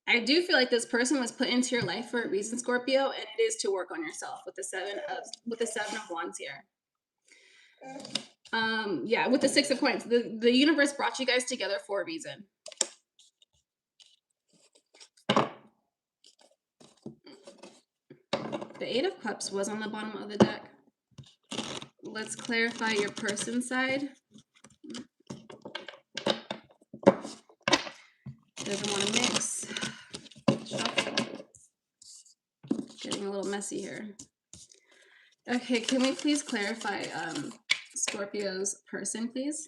I do feel like this person was put into your life for a reason, Scorpio, and it is to work on yourself with the Seven of Wands here. Yeah, with the Six of Coins, the universe brought you guys together for a reason. The Eight of Cups was on the bottom of the deck. Let's clarify your person side. Doesn't want to mix. Shuffle. Getting a little messy here. Okay, can we please clarify Scorpio's person, please?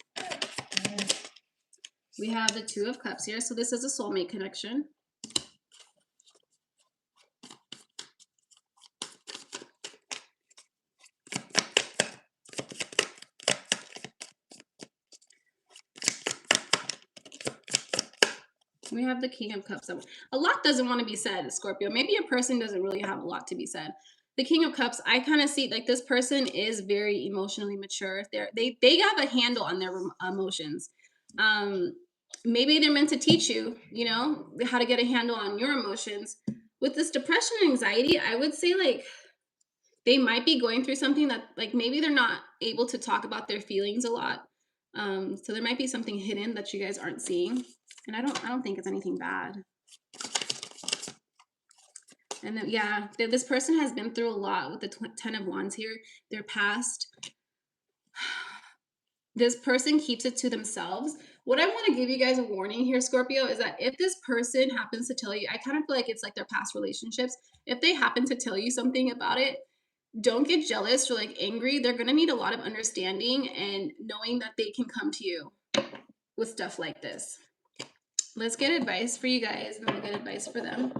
We have the Two of Cups here, so this is a soulmate connection. We have the King of Cups. A lot doesn't want to be said, Scorpio. Maybe your person doesn't really have a lot to be said. The King of Cups, I kind of see like this person is very emotionally mature. They have a handle on their emotions. Maybe they're meant to teach you, you know, how to get a handle on your emotions. With this depression and anxiety, I would say like they might be going through something that like maybe they're not able to talk about their feelings a lot. So there might be something hidden that you guys aren't seeing. And I don't think it's anything bad. And then, yeah, this person has been through a lot with the Ten of Wands here. Their past. This person keeps it to themselves. What I want to give you guys a warning here, Scorpio, is that if this person happens to tell you, I kind of feel like it's like their past relationships. If they happen to tell you something about it, don't get jealous or like angry. They're going to need a lot of understanding and knowing that they can come to you with stuff like this. Let's get advice for you guys, and we'll get advice for them.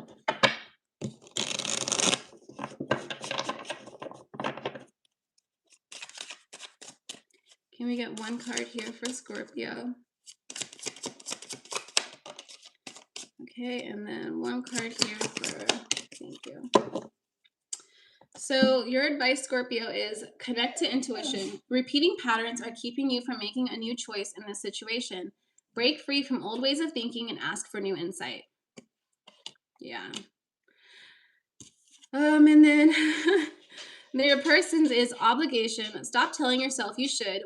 Can we get one card here for Scorpio? Okay, and then one card here for, thank you. So your advice, Scorpio, is connect to intuition. Repeating patterns are keeping you from making a new choice in this situation. Break free from old ways of thinking and ask for new insight. Yeah. And then your person's is obligation. Stop telling yourself you should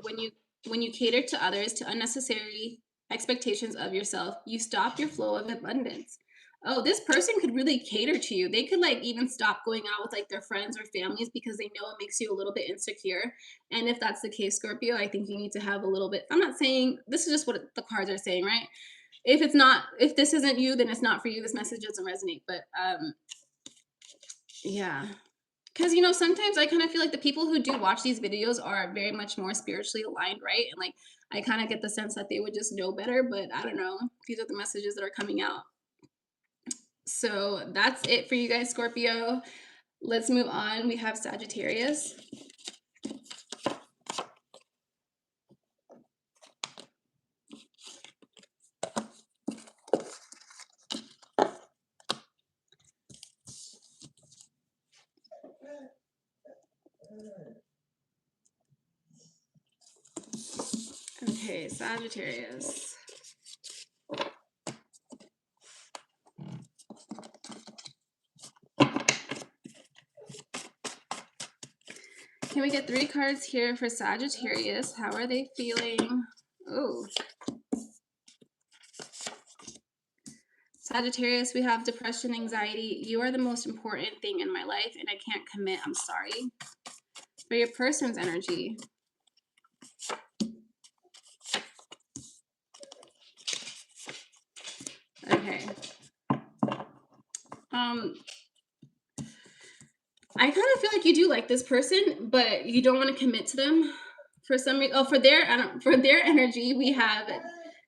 when you cater to others to unnecessary expectations of yourself. You stop your flow of abundance. Oh, this person could really cater to you. They could like even stop going out with like their friends or families because they know it makes you a little bit insecure. And if that's the case, Scorpio, I think you need to have a little bit. I'm not saying this is just what the cards are saying, right? If this isn't you, then it's not for you. This message doesn't resonate. But yeah. Because, you know, sometimes I kind of feel like the people who do watch these videos are very much more spiritually aligned, right? And like, I kind of get the sense that they would just know better, but I don't know. These are the messages that are coming out. So that's it for you guys, Scorpio. Let's move on. We have Sagittarius. Okay, Sagittarius. Can we get 3 cards here for Sagittarius? How are they feeling? Oh. Sagittarius, we have depression, anxiety. You are the most important thing in my life, and I can't commit. I'm sorry. For your person's energy. Okay. I kind of feel like you do like this person, but you don't want to commit to them for some reason. Oh, for their energy, we have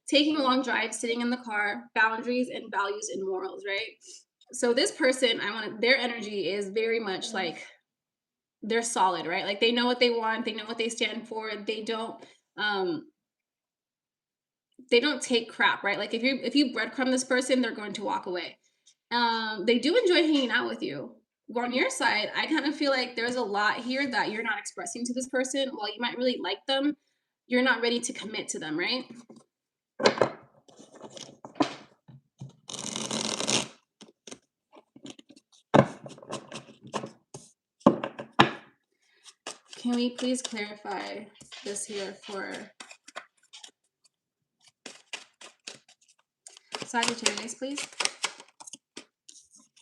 taking a long drive, sitting in the car, boundaries and values and morals, right? So this person, their energy is very much like they're solid, right? Like they know what they want, they know what they stand for. They don't take crap, right? Like if you breadcrumb this person, they're going to walk away. They do enjoy hanging out with you. On your side, I kind of feel like there's a lot here that you're not expressing to this person. While you might really like them, you're not ready to commit to them, right? Can we please clarify this here for Sagittarius, please?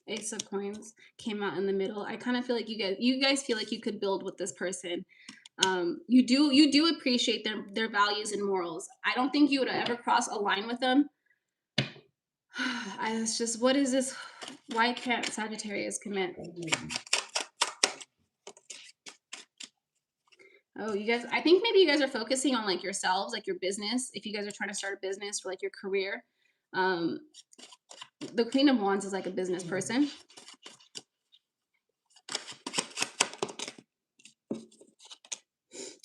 Ace of Coins came out in the middle. I kind of feel like you guys feel like you could build with this person. You do appreciate their values and morals. I don't think you would ever cross a line with them. It's just, what is this? Why can't Sagittarius commit? Oh, you guys, I think maybe you guys are focusing on like yourselves, like your business. If you guys are trying to start a business or like your career, the Queen of Wands is like a business person.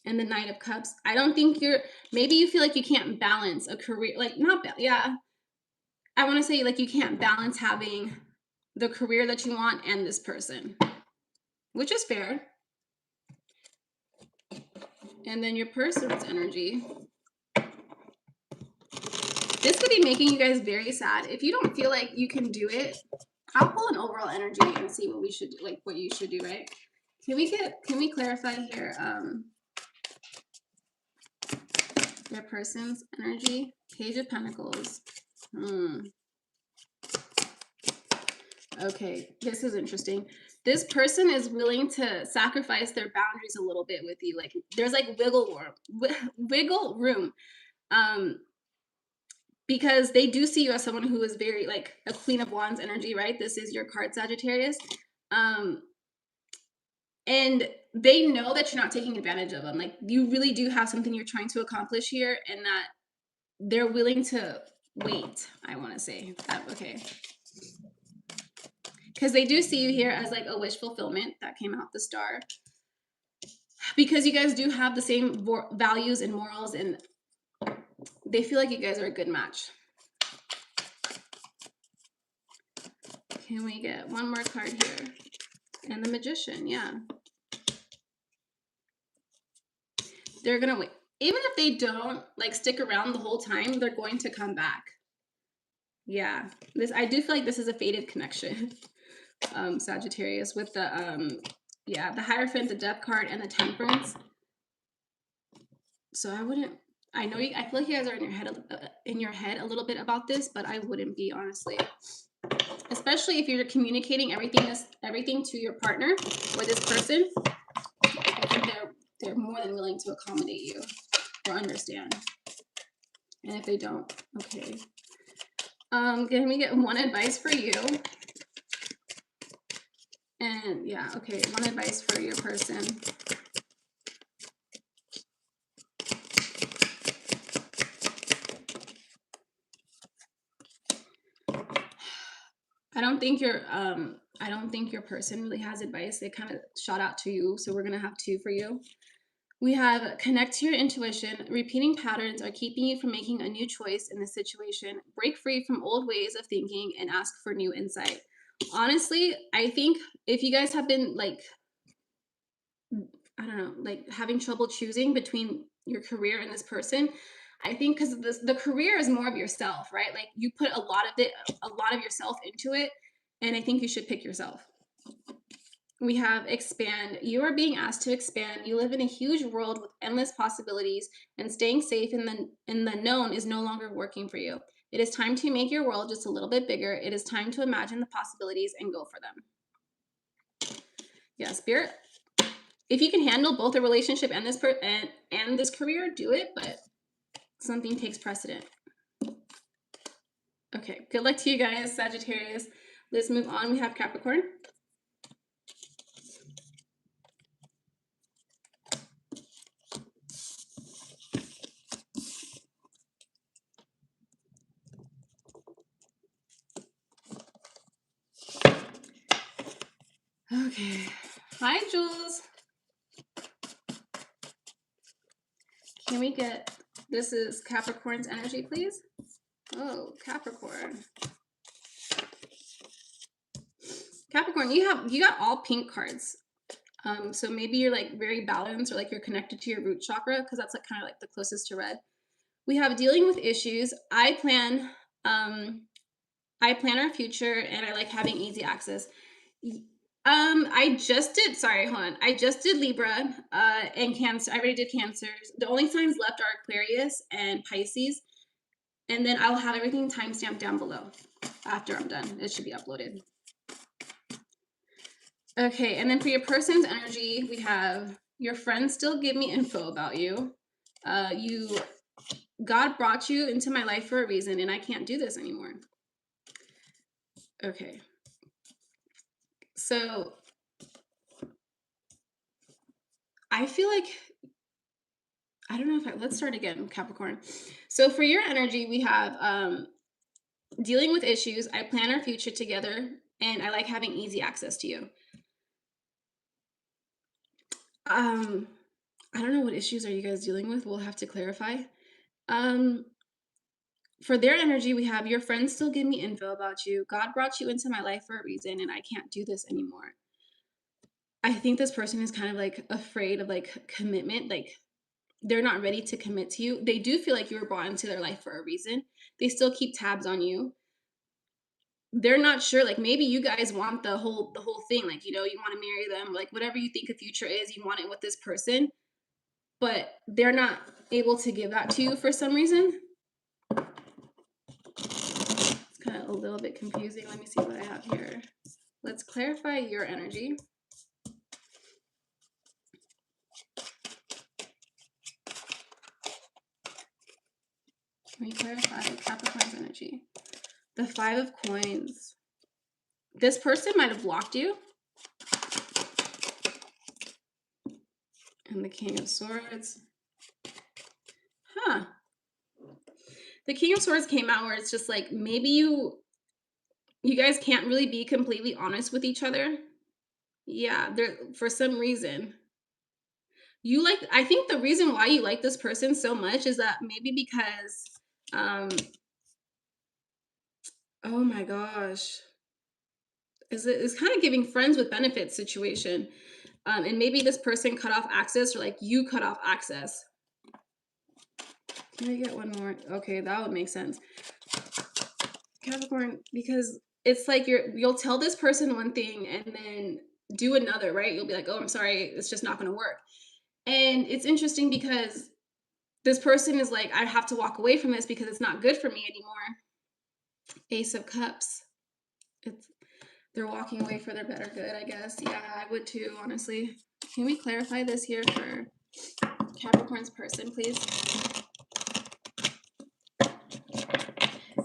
And the Knight of Cups. I don't think maybe you feel like you can't balance a career, like yeah. I want to say like you can't balance having the career that you want and this person, which is fair. And then your person's energy. This could be making you guys very sad. If you don't feel like you can do it, I'll pull an overall energy and see what we should do, like what you should do, right? Can we clarify here their person's energy? Page of Pentacles. Okay, this is interesting. This person is willing to sacrifice their boundaries a little bit with you. Like there's like wiggle room. Because they do see you as someone who is very like a Queen of Wands energy, right? This is your card, Sagittarius. And they know that you're not taking advantage of them. Like you really do have something you're trying to accomplish here, and that they're willing to wait, I want to say. Okay. Because they do see you here as like a wish fulfillment. That came out the star. Because you guys do have the same values and morals, and they feel like you guys are a good match. Can we get one more card here? And the Magician, yeah. They're going to wait. Even if they don't like stick around the whole time, they're going to come back. Yeah. I do feel like this is a fated connection. Sagittarius with the the Hierophant, the Death card, and the Temperance. So I feel like you guys are in your head a little bit about this, but I wouldn't be, honestly. Especially if you're communicating everything to your partner or this person. I think they're more than willing to accommodate you or understand. And if they don't, okay. Can we get one advice for you? And yeah, okay, one advice for your person. I don't think your person really has advice. They kind of shot out to you, so we're gonna have 2 for you. We have connect to your intuition. Repeating patterns are keeping you from making a new choice in this situation. Break free from old ways of thinking and ask for new insight. Honestly, I think if you guys have been like, I don't know, like having trouble choosing between your career and this person, I think because the career is more of yourself, right? Like you put a lot of yourself into it, and I think you should pick yourself. We have expand. You are being asked to expand. You live in a huge world with endless possibilities, and staying safe in the known is no longer working for you. It is time to make your world just a little bit bigger. It is time to imagine the possibilities and go for them. Yeah, Spirit. If you can handle both a relationship and and this career, do it, but something takes precedent. Okay, good luck to you guys, Sagittarius. Let's move on. We have Capricorn. Okay. Hi, Jules. Can we get, this is Capricorn's energy, please? Oh, Capricorn. Capricorn, you got all pink cards. So maybe you're like very balanced, or like you're connected to your root chakra, because that's like kind of like the closest to red. We have dealing with issues. I plan our future, and I like having easy access. I just did, sorry, hold on. I just did Libra and Cancer. I already did Cancers. The only signs left are Aquarius and Pisces. And then I'll have everything timestamped down below after I'm done. It should be uploaded. Okay, and then for your person's energy, we have your friends still give me info about you. God brought you into my life for a reason, and I can't do this anymore. Okay. So I feel like, I don't know if let's start again, Capricorn. So for your energy, we have dealing with issues. I plan our future together, and I like having easy access to you. I don't know, what issues are you guys dealing with? We'll have to clarify. For their energy, we have your friends still give me info about you. God brought you into my life for a reason, and I can't do this anymore. I think this person is kind of like afraid of like commitment. Like they're not ready to commit to you. They do feel like you were brought into their life for a reason. They still keep tabs on you. They're not sure, like maybe you guys want the whole thing, like, you know, you want to marry them, like whatever you think a future is, you want it with this person, but they're not able to give that to you for some reason. It's kind of a little bit confusing. Let me see what I have here. Let's clarify your energy. Can we clarify Capricorn's energy? The 5 of Coins. This person might have blocked you. And the King of Swords. Huh. The King of Swords came out where it's just like, maybe you guys can't really be completely honest with each other. Yeah, there, for some reason. You like, I think the reason why you like this person so much is that maybe because, oh my gosh. It's kind of giving friends with benefits situation. And maybe this person cut off access, or like you cut off access. Can I get one more? Okay, that would make sense. Capricorn, because it's like you'll tell this person one thing and then do another, right? You'll be like, oh, I'm sorry, it's just not going to work. And it's interesting because this person is like, I have to walk away from this because it's not good for me anymore. Ace of Cups. They're walking away for their better good, I guess. Yeah, I would too, honestly. Can we clarify this here for Capricorn's person, please?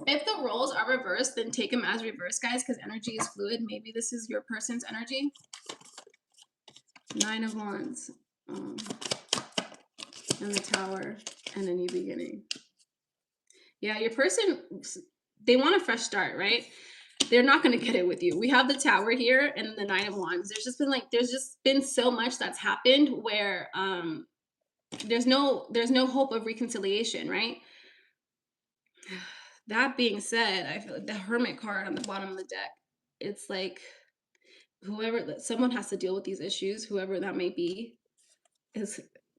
If the roles are reversed, then take them as reversed, guys, because energy is fluid. Maybe this is your person's energy. 9 of Wands. And the Tower. And a new beginning. Yeah, your person, they want a fresh start, right? They're not going to get it with you. We have the Tower here and the 9 of Wands. There's just been so much that's happened where there's no hope of reconciliation, right? That being said, I feel like the Hermit card on the bottom of the deck, it's like someone has to deal with these issues, whoever that may be.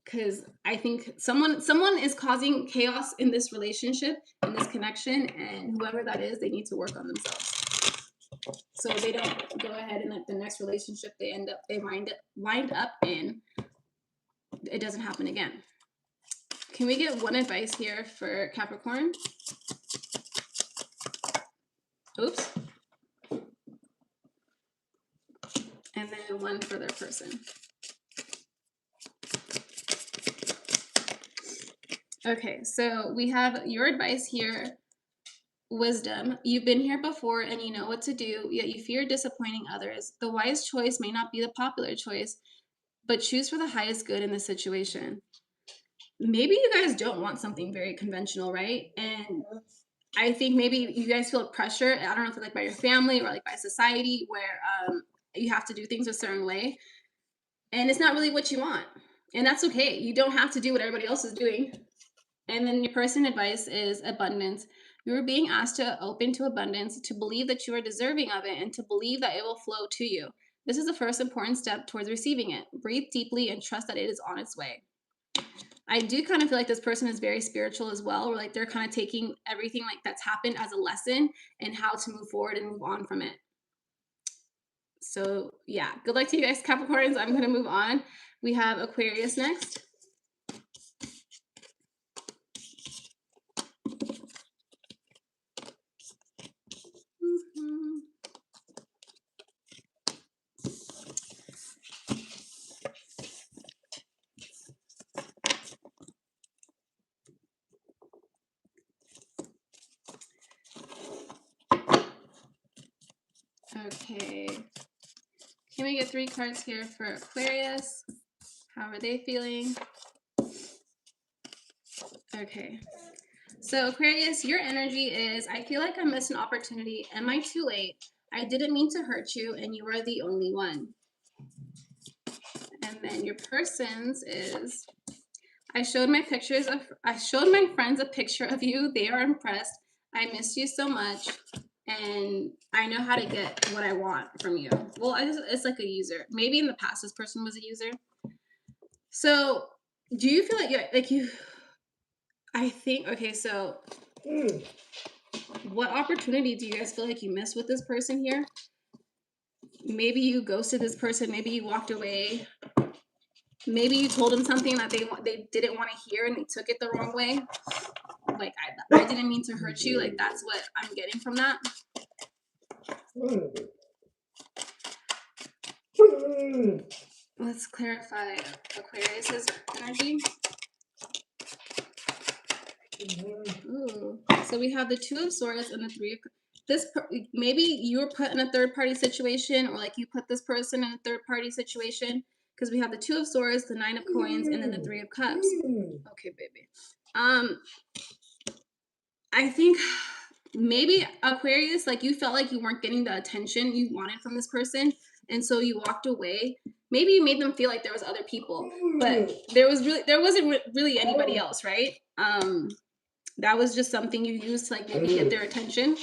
because I think someone is causing chaos in this relationship, in this connection, and whoever that is, they need to work on themselves. So they don't go ahead and like the next relationship they wind up in, it doesn't happen again. Can we get one advice here for Capricorn? Oops. And then one for their person. Okay, so we have your advice here. Wisdom. You've been here before and you know what to do, yet you fear disappointing others. The wise choice may not be the popular choice, but choose for the highest good in the situation. Maybe you guys don't want something very conventional, right? And I think maybe you guys feel pressure. I don't know if it's like by your family or like by society where you have to do things a certain way. And it's not really what you want. And that's okay. You don't have to do what everybody else is doing. And then your person advice is abundance. You are being asked to open to abundance, to believe that you are deserving of it, and to believe that it will flow to you. This is the first important step towards receiving it. Breathe deeply and trust that it is on its way. I do kind of feel like this person is very spiritual as well, or like they're kind of taking everything like that's happened as a lesson and how to move forward and move on from it. So yeah, good luck to you guys, Capricorns. I'm going to move on. We have Aquarius next. Okay. Can we get 3 cards here for Aquarius? How are they feeling? Okay. So Aquarius, your energy is, I feel like I missed an opportunity. Am I too late? I didn't mean to hurt you, and you are the only one. And then your person's is, I showed my friends a picture of you. They are impressed. I missed you so much, and I know how to get what I want from you. Well, it's like a user. Maybe in the past this person was a user. So, do you feel like you? I think okay. So, what opportunity do you guys feel like you missed with this person here? Maybe you ghosted this person. Maybe you walked away. Maybe you told them something that they didn't want to hear and they took it the wrong way. Like I didn't mean to hurt you. Like that's what I'm getting from that. Let's clarify Aquarius's energy. Ooh. So we have the 2 of Swords and the 3 of maybe you were put in a third-party situation, or like you put this person in a third-party situation, because we have the 2 of Swords, the 9 of Coins, and then the 3 of Cups. Okay, baby. I think maybe Aquarius, like you felt like you weren't getting the attention you wanted from this person, and so you walked away. Maybe you made them feel like there was other people, but there wasn't really anybody else, right? That was just something you used to like maybe get their attention.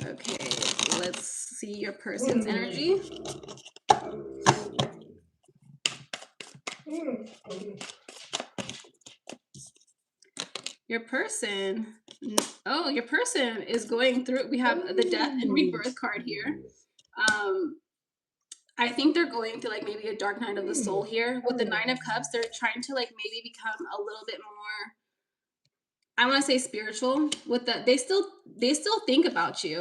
Okay, let's see your person's energy. Your person is going through, we have the Death and Rebirth card here. I think they're going through like maybe a dark night of the soul here. With the 9 of Cups, they're trying to like maybe become a little bit more, I want to say spiritual. With the they still think about you.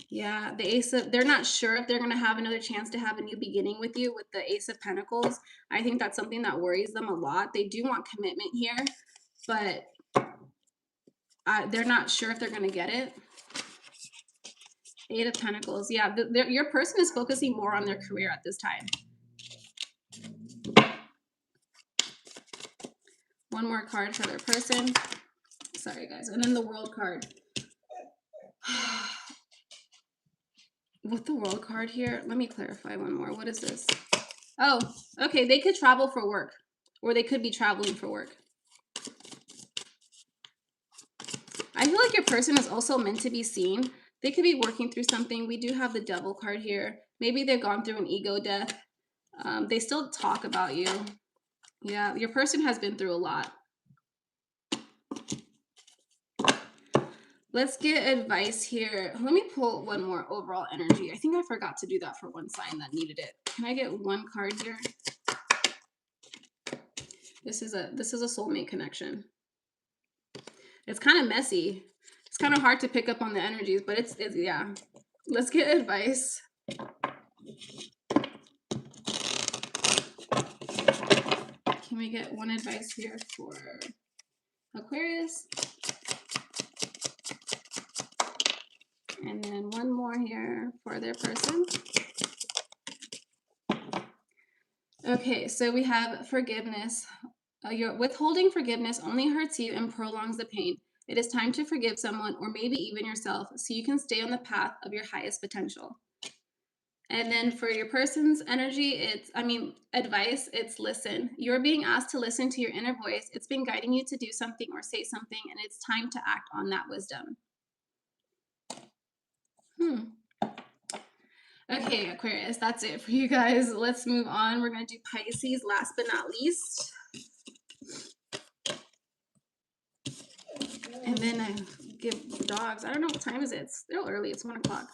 Yeah, the Ace of, they're not sure if they're going to have another chance to have a new beginning with you with the Ace of Pentacles. I think that's something that worries them a lot. They do want commitment here, but they're not sure if they're going to get it. 8 of Pentacles. Yeah, your person is focusing more on their career at this time. One more card for their person. Sorry, guys. And then the World card. With the World card here, let me clarify one more. What is this? Oh, okay. They could travel for work, or they could be traveling for work. I feel like your person is also meant to be seen. They could be working through something. We do have the Devil card here. Maybe they've gone through an ego death. They still talk about you. Yeah, your person has been through a lot. Let's get advice here. Let me pull one more overall energy. I think I forgot to do that for one sign that needed it. Can I get one card here? This is a soulmate connection. It's kind of messy. It's kind of hard to pick up on the energies, but it's yeah. Let's get advice. Can we get one advice here for Aquarius? And then one more here for their person. Okay, so we have forgiveness. Your withholding forgiveness only hurts you and prolongs the pain. It is time to forgive someone or maybe even yourself so you can stay on the path of your highest potential. And then for your person's energy, advice, it's listen. You're being asked to listen to your inner voice. It's been guiding you to do something or say something, and it's time to act on that wisdom. Okay, Aquarius, that's it for you guys. Let's move on. We're going to do Pisces last but not least. And then I give the dogs. I don't know what time is it. It's still early. It's 1 o'clock.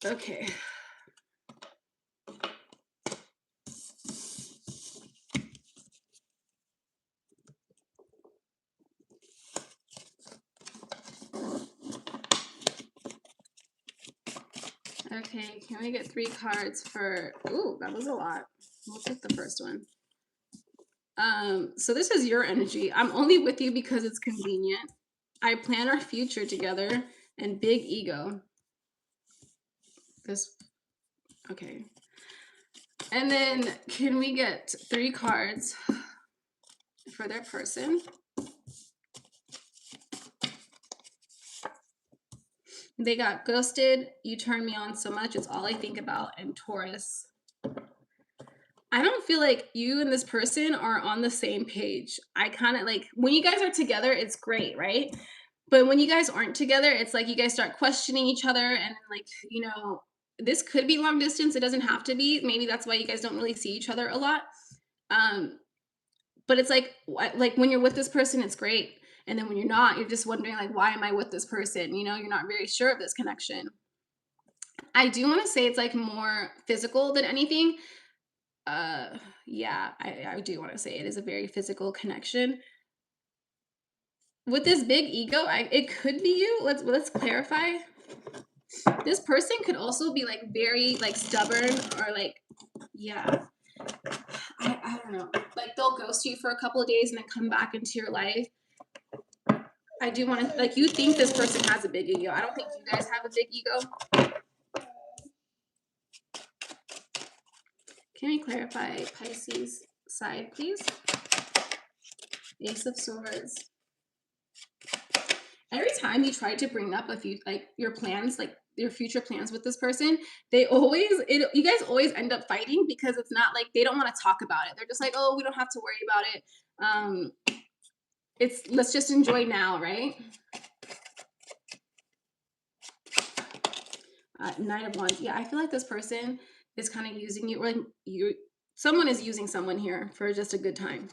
Okay. Okay, can we get 3 cards for... Ooh, that was a lot. We'll take the first one. So this is your energy. I'm only with you because it's convenient. I plan our future together, and big ego. Okay. And then can we get 3 cards for their person? They got ghosted. You turn me on so much. It's all I think about. And Taurus. I don't feel like you and this person are on the same page. I kind of like when you guys are together, it's great, right? But when you guys aren't together, it's like you guys start questioning each other and like, you know, this could be long distance. It doesn't have to be. Maybe that's why you guys don't really see each other a lot. But it's like when you're with this person, it's great. And then when you're not, you're just wondering like, why am I with this person? You know, you're not very sure of this connection. I do want to say it's like more physical than anything. Yeah, I do want to say it is a very physical connection. With this big ego, it could be you. Let's clarify. This person could also be like very like stubborn or like, yeah. I don't know. Like they'll ghost you for a couple of days and then come back into your life. I do want to like you think this person has a big ego. I don't think you guys have a big ego. Can we clarify Pisces side, please? Ace of Swords. Every time you try to bring up your plans, like your future plans with this person, you guys always end up fighting because it's not like they don't want to talk about it. They're just like, oh, we don't have to worry about it. Let's just enjoy now, right? Knight of Wands. Yeah, I feel like this person is kind of using you, or someone is using someone here for just a good time.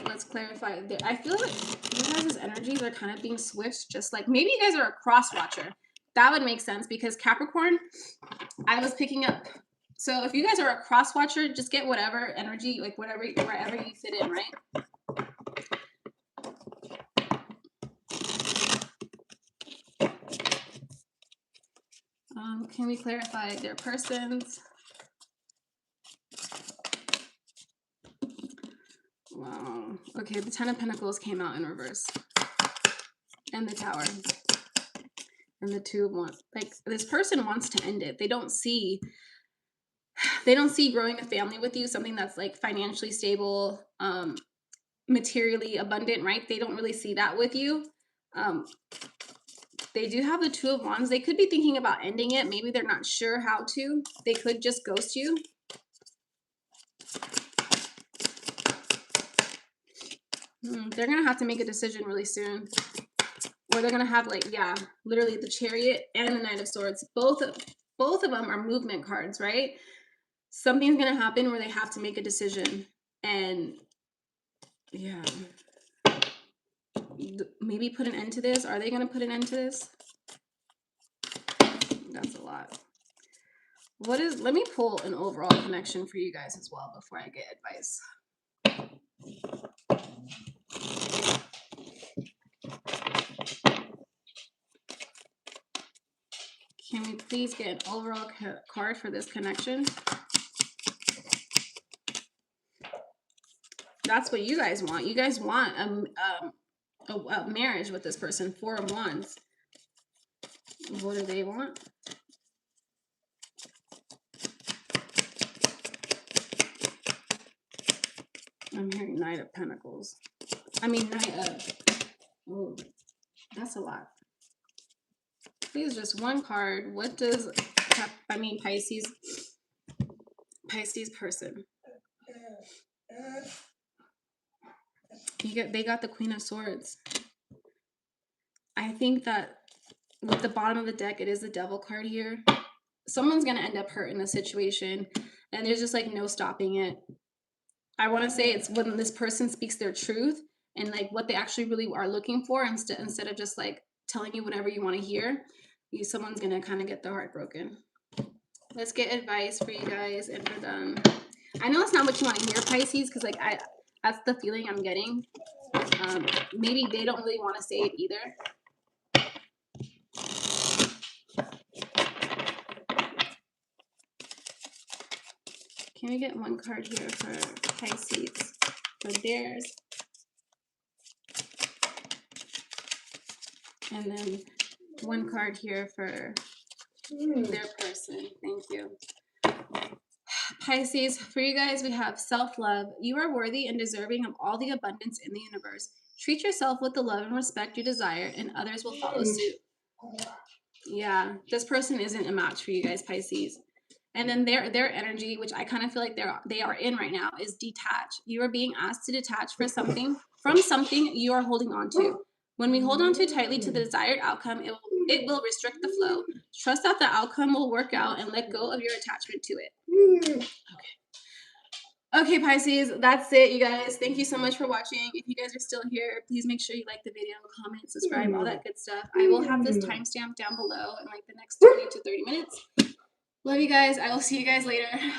Let's clarify. I feel like you guys' energies are kind of being switched, just like maybe you guys are a cross watcher. That would make sense because Capricorn, I was picking up. So if you guys are a cross watcher, just get whatever energy, like wherever you fit in, right? Can we clarify their persons? Wow. Okay, the 10 of Pentacles came out in reverse. And the Tower. And the 2 of Wands. Like, this person wants to end it. They don't see growing a family with you, something that's like financially stable, materially abundant, right? They don't really see that with you. They do have the 2 of Wands. They could be thinking about ending it. Maybe they're not sure how to. They could just ghost you. They're going to have to make a decision really soon. Or they're going to have like, yeah, literally the Chariot and the Knight of Swords. Both of them are movement cards, right? Something's going to happen where they have to make a decision. And yeah, maybe put an end to this. Are they going to put an end to this? That's a lot. Let me pull an overall connection for you guys as well before I get advice. Can we please get an overall card for this connection? That's what you guys want. You guys want a marriage with this person. 4 of Wands. What do they want? I'm hearing Knight of Pentacles. I mean, Knight of... Oh, that's a lot. Please, just one card. What does... Pisces person. They got the Queen of Swords. I think that with the bottom of the deck, it is the Devil card here. Someone's going to end up hurt in this situation, and there's just like no stopping it. I want to say it's when this person speaks their truth and like what they actually really are looking for instead of just like telling you whatever you want to hear. Someone's going to kind of get their heart broken. Let's get advice for you guys and for them. I know that's not what you want to hear, Pisces, because like that's the feeling I'm getting. Maybe they don't really want to say it either. Can we get one card here for Pisces, for theirs? And then one card here for their person. Thank you. Pisces, for you guys, we have self-love. You are worthy and deserving of all the abundance in the universe. Treat yourself with the love and respect you desire, and others will follow suit. Yeah, this person isn't a match for you guys, Pisces. And then their energy, which I kind of feel like they are in right now, is detach. You are being asked to detach from something you are holding on to. When we hold on too tightly to the desired outcome, it will restrict the flow. Trust that the outcome will work out and let go of your attachment to it. Okay, Pisces, that's it, you guys. Thank you so much for watching. If you guys are still here, please make sure you like the video, comment, subscribe, all that good stuff. I will have this timestamp down below in like the next 20 to 30 minutes. Love you guys. I will see you guys later.